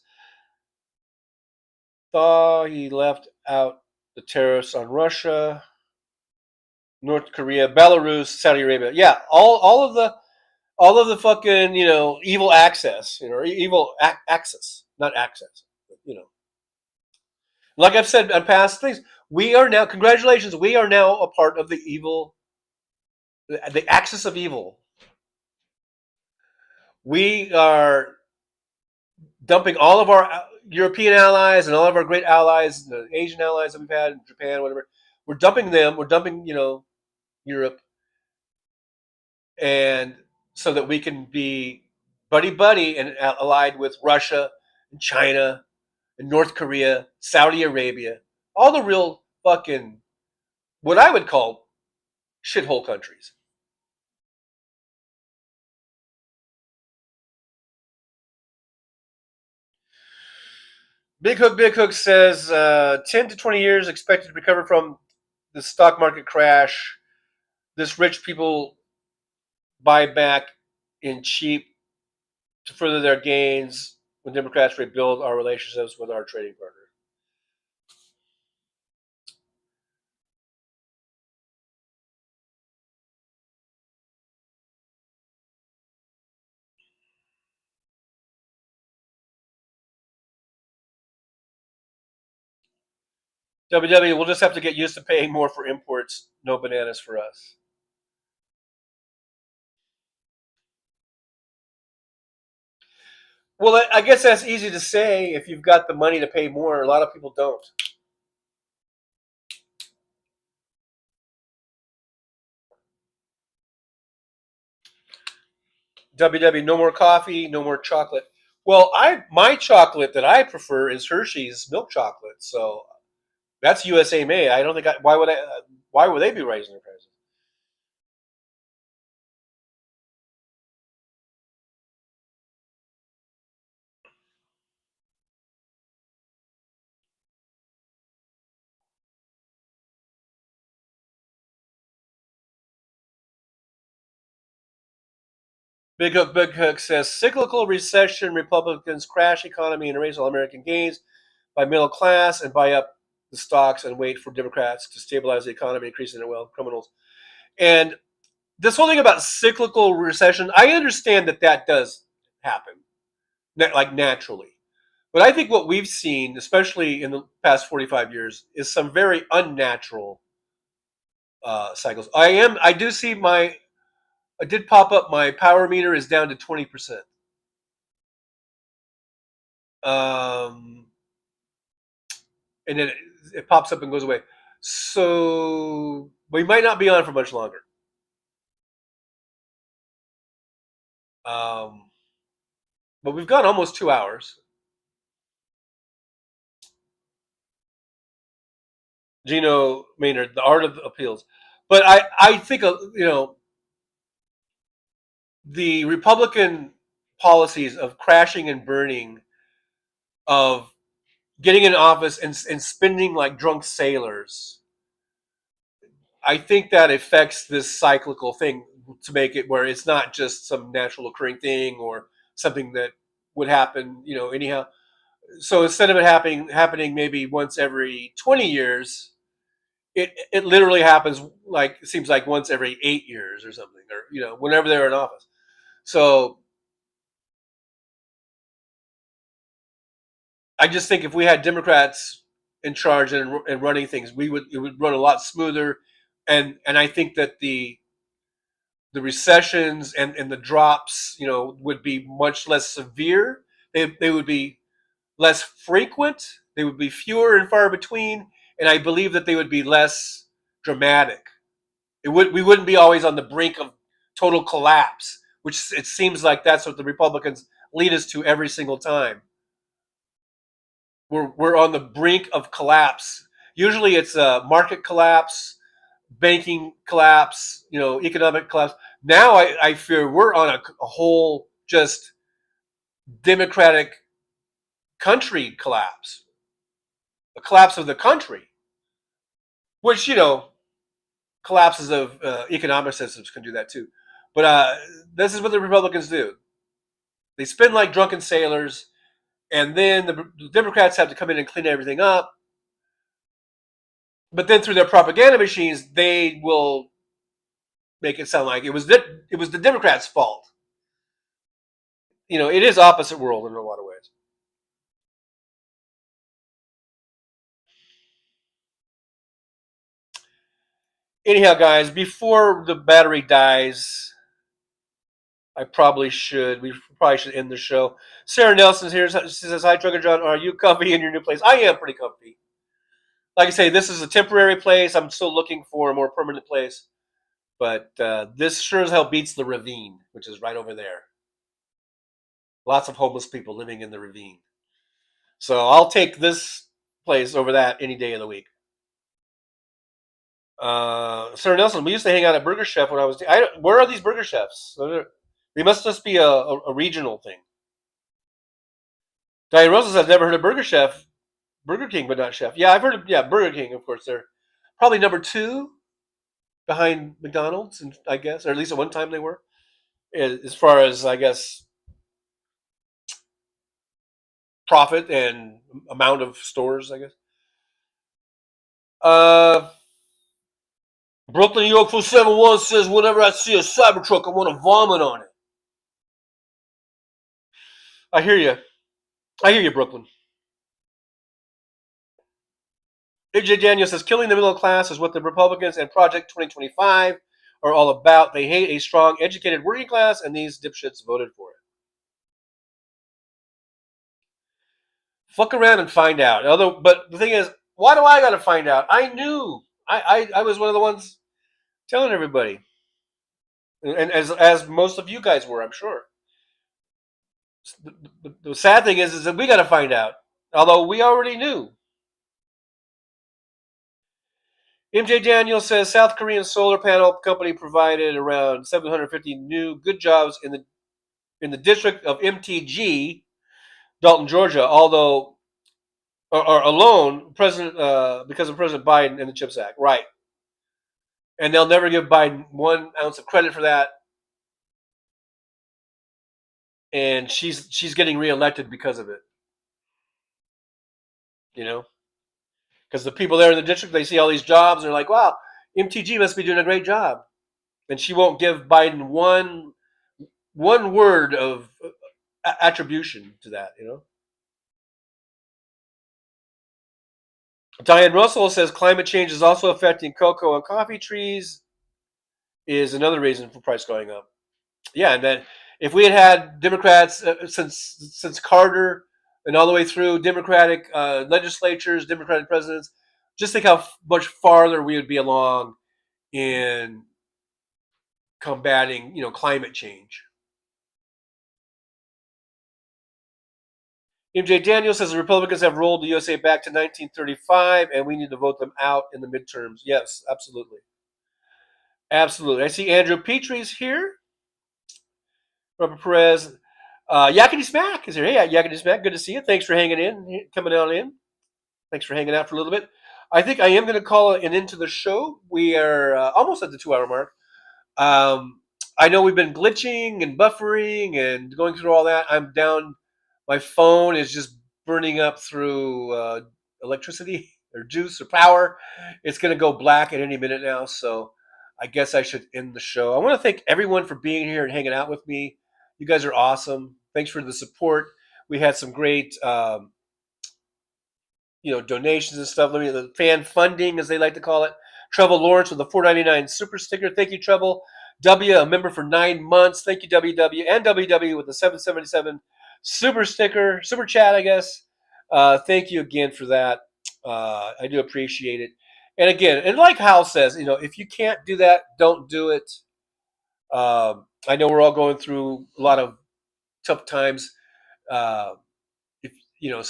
Thaw, he left out the tariffs on Russia, North Korea, Belarus, Saudi Arabia. Yeah, all of the fucking, evil access, or access, not access. You know, like I've said on past things, we are now. Congratulations, we are now a part of the evil, the axis of evil. We are dumping all of our European allies and all of our great allies, the Asian allies that we've had, Japan, whatever. We're dumping them. We're dumping, Europe, and so that we can be buddy buddy and allied with Russia and China and North Korea, Saudi Arabia, all the real fucking, what I would call, shithole countries. Big Hook says 10 to 20 years expected to recover from the stock market crash. This rich people buy back in cheap to further their gains when Democrats rebuild our relationships with our trading partners. WW, we'll just have to get used to paying more for imports. No bananas for us. Well, I guess that's easy to say if you've got the money to pay more. A lot of people don't. WW, no more coffee, no more chocolate. Well, my chocolate that I prefer is Hershey's milk chocolate. So that's USA made. I don't think why would they be raising their prices? Big Hook says cyclical recession, Republicans crash economy and erase all American gains by middle class and buy up the stocks and wait for Democrats to stabilize the economy, increasing their wealth, criminals. And this whole thing about cyclical recession, I understand that does happen, like naturally. But I think what we've seen, especially in the past 45 years, is some very unnatural cycles. I do see I did pop up my power meter is down to 20%. Um, and then it pops up and goes away. So we might not be on for much longer. Um, but we've gone almost 2 hours. Gino Maynard, The Art of Appeals. But I think, the Republican policies of crashing and burning, of getting in office and spending like drunk sailors, I think that affects this cyclical thing to make it where it's not just some natural occurring thing or something that would happen, anyhow. So instead of it happening maybe once every 20 years, it literally happens, like it seems like once every 8 years or something, or whenever they're in office. So I just think if we had Democrats in charge and running things, it would run a lot smoother, and I think that the recessions and the drops, would be much less severe. They would be less frequent. They would be fewer and far between, and I believe that they would be less dramatic. We wouldn't be always on the brink of total collapse, which it seems like that's what the Republicans lead us to every single time. We're on the brink of collapse. Usually, it's a market collapse, banking collapse, economic collapse. Now, I fear we're on a whole just democratic country collapse, a collapse of the country, which collapses of economic systems can do that too. But this is what the Republicans do. They spend like drunken sailors, and then the Democrats have to come in and clean everything up. But then through their propaganda machines, they will make it sound like it was the Democrats' fault. It is opposite world in a lot of ways. Anyhow, guys, before the battery dies, we probably should end the show. Sarah Nelson's here. She says, "Hi, Trucker John. Are you comfy in your new place?" I am pretty comfy. Like I say, this is a temporary place. I'm still looking for a more permanent place. But this sure as hell beats the ravine, which is right over there. Lots of homeless people living in the ravine. So I'll take this place over that any day of the week. Sarah Nelson, we used to hang out at Burger Chef when I was. Where are these Burger Chefs? They must just be a regional thing. Diane Roses, I've never heard of Burger Chef. Burger King, but not Chef. Yeah, I've heard of Burger King. Of course, they're probably number two behind McDonald's, and I guess, or at least at one time they were. As far as I guess profit and amount of stores, I guess. Uh, Brooklyn York 471 says, "Whenever I see a Cybertruck, I want to vomit on it." I hear you. I hear you, Brooklyn. AJ Daniel says, "Killing the middle class is what the Republicans and Project 2025 are all about. They hate a strong, educated working class, and these dipshits voted for it." Fuck around and find out. But the thing is, why do I got to find out? I knew. I was one of the ones telling everybody. and as most of you guys were, I'm sure. The sad thing is that we got to find out, although we already knew. MJ Daniel says South Korean solar panel company provided around 750 new good jobs in the district of MTG, Dalton, Georgia. Although or alone, President because of President Biden and the CHIPS Act, right? And they'll never give Biden 1 ounce of credit for that. And she's getting reelected because of it. You know, because the people there in the district, they see all these jobs, and they're like, "Wow, MTG must be doing a great job." And she won't give Biden one word of attribution to that. Diane Russell says climate change is also affecting cocoa and coffee trees. Is another reason for price going up. Yeah, and then if we had Democrats since Carter and all the way through Democratic legislatures, Democratic presidents, just think how much farther we would be along in combating, climate change. MJ Daniel says the Republicans have rolled the USA back to 1935, and we need to vote them out in the midterms. Yes, absolutely, absolutely. I see Andrew Petrie's here. Robert Perez. Yakety Smack is here. Hey, Yakety Smack, good to see you. Thanks for hanging in, coming on in. Thanks for hanging out for a little bit. I think I am going to call an end to the show. We are almost at the 2 hour mark. I know we've been glitching and buffering and going through all that. I'm down. My phone is just burning up through electricity or juice or power. It's going to go black at any minute now. So I guess I should end the show. I want to thank everyone for being here and hanging out with me. You guys are awesome. Thanks for the support. We had some great donations and stuff. Let me the fan funding, as they like to call it. Treble Lawrence with the $4.99 super sticker. Thank you, Treble. W, a member for 9 months. Thank you, WW. And WW with the $7.77 super sticker, super chat, I guess. Thank you again for that. I do appreciate it. And again, and like Hal says, if you can't do that, don't do it. I know we're all going through a lot of tough times. So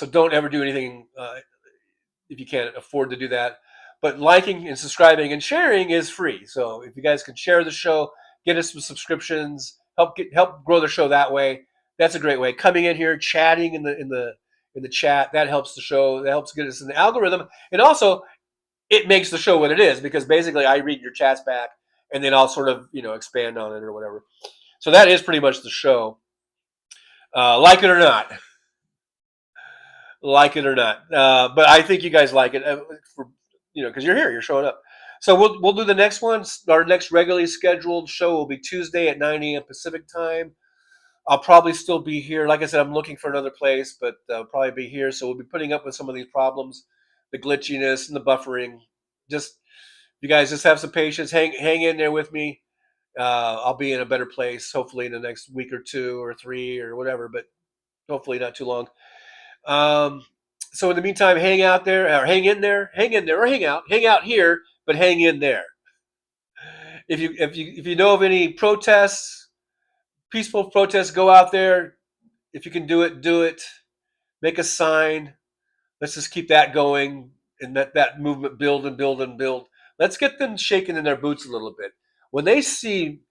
don't ever do anything if you can't afford to do that. But liking and subscribing and sharing is free. So if you guys can share the show, get us some subscriptions, help grow the show that way. That's a great way. Coming in here, chatting in the chat, that helps the show. That helps get us in the algorithm, and also it makes the show what it is, because basically I read your chats back and then I'll sort of expand on it or whatever. So that is pretty much the show. Like it or not. Like it or not. But I think you guys like it, because you're here, you're showing up. So we'll do the next one. Our next regularly scheduled show will be Tuesday at 9 a.m. Pacific time. I'll probably still be here. Like I said, I'm looking for another place, but I'll probably be here. So we'll be putting up with some of these problems, the glitchiness and the buffering. Just you guys just have some patience. Hang in there with me. I'll be in a better place, hopefully in the next week or 2 or 3 or whatever, but hopefully not too long. So in the meantime, hang out there, or hang in there, or hang out here, but hang in there. If you know of any protests, peaceful protests, go out there. If you can do it, do it. Make a sign. Let's just keep that going and that movement build and build and build. Let's get them shaking in their boots a little bit. When they see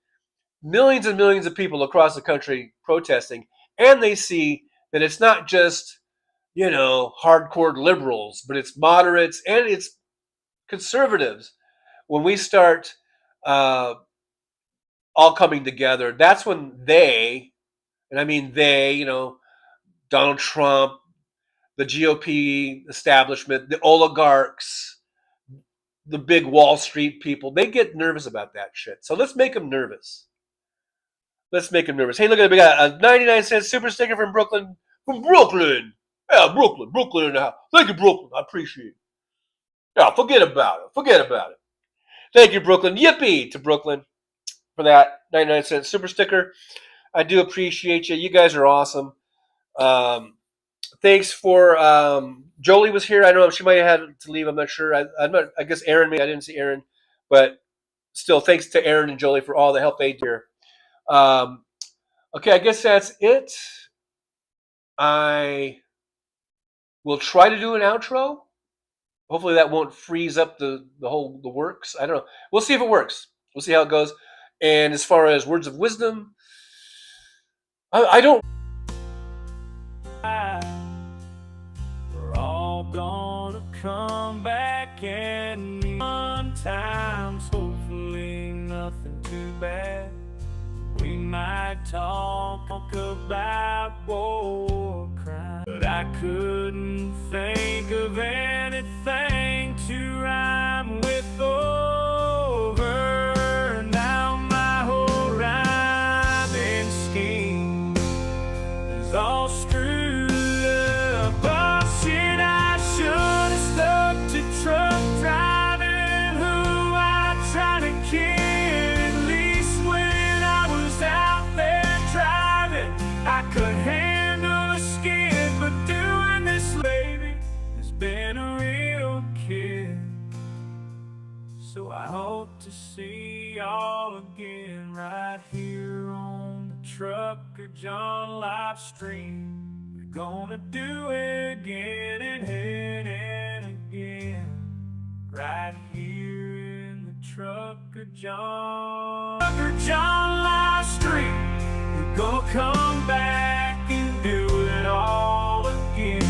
millions and millions of people across the country protesting, and they see that it's not just hardcore liberals, but it's moderates and it's conservatives. When we start all coming together, that's when they, and I mean they, Donald Trump, the GOP establishment, the oligarchs, the big Wall Street people, they get nervous about that shit. So let's make them nervous. Let's make them nervous. Hey, look at it. We got a 99-cent super sticker from Brooklyn. From Brooklyn. Yeah, Brooklyn in the house. Thank you, Brooklyn. I appreciate it. Yeah, forget about it. Thank you, Brooklyn. Yippee to Brooklyn for that 99-cent super sticker. I do appreciate you. You guys are awesome. Thanks for Jolie was here. I don't know if she might have had to leave. I'm not sure. I guess Aaron. I didn't see Aaron, but still, thanks to Aaron and Jolie for all the help they did here. Okay, I guess that's it. I will try to do an outro. Hopefully that won't freeze up the works. I don't know. We'll see if it works. We'll see how it goes. And as far as words of wisdom, I don't. We're all gonna come back and meet one time. Hopefully nothing too bad. We might talk about war crime, but I couldn't think of anything to rhyme with over. Now my whole rhyming scheme is all screwed up. Oh shit, I should have stuck to truck driving, who I try to kill. I could handle a skid, but doing this, baby, has been a real kid. So I hope to see y'all again right here on the Trucker John live stream. We're gonna do it again and again, right here in the Trucker John live stream. Go come back and do it all again.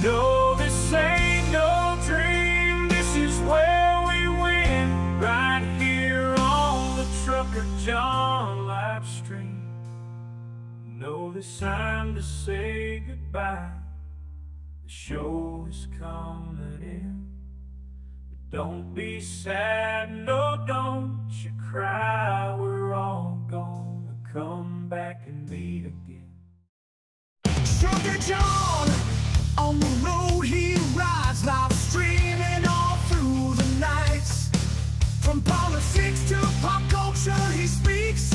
No, this ain't no dream. This is where we win. Right here on the Trucker John live stream. No, this time to say goodbye. The show is coming in. But don't be sad, no, don't you cry. We're all gonna come back and meet again. Trucker John, on the road he rides, live streaming all through the nights. From politics to pop culture he speaks.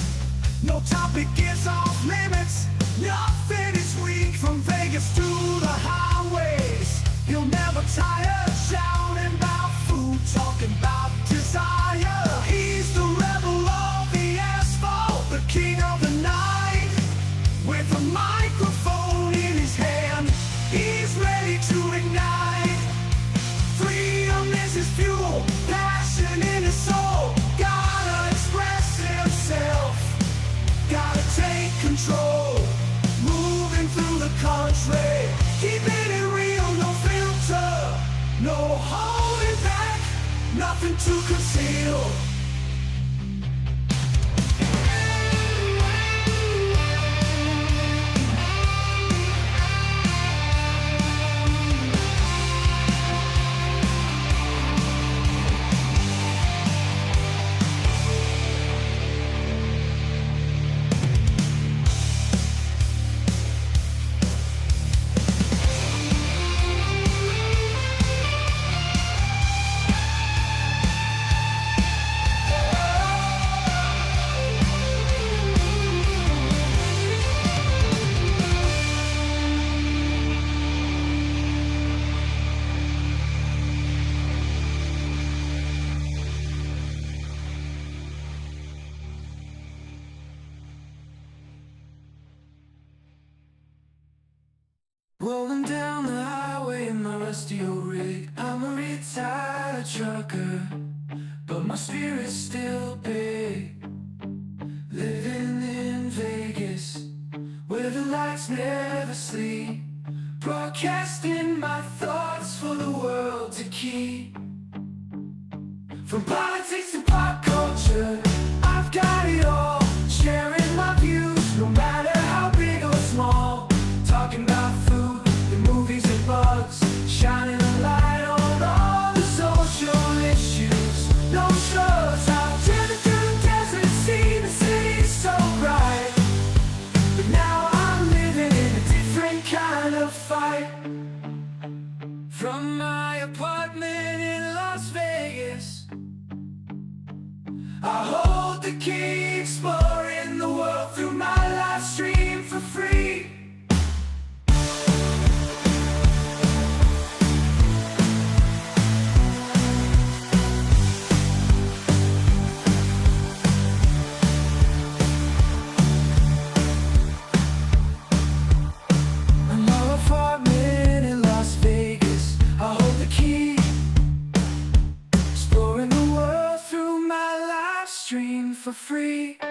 No topic is off limits, nothing is weak. From Vegas to the highways, he'll never tire. Shouting about food, talking about desire. He's the rebel of the asphalt, the king of the night. With a microphone in his hand, he's ready to ignite. Freedom is his fuel, passion in his soul. Gotta express himself, gotta take control. Moving through the country, keeping it real, no filter, no holding back, nothing to conceal. Rolling down the highway in my rusty old rig. I'm a retired trucker, but my spirit's still big. Living in Vegas, where the lights never sleep. Broadcasting my thoughts for the world to keep. From politics to pop culture, I've got it all. Sharing my views, no matter how big or small. Talking about food, the movies and bugs, shining a light on all the social issues. No shows, I've driven through the desert, seen the city so bright. But now I'm living in a different kind of fight. From my apartment in Las Vegas, I hold the key, exploring the world through my live stream for free. stream for free.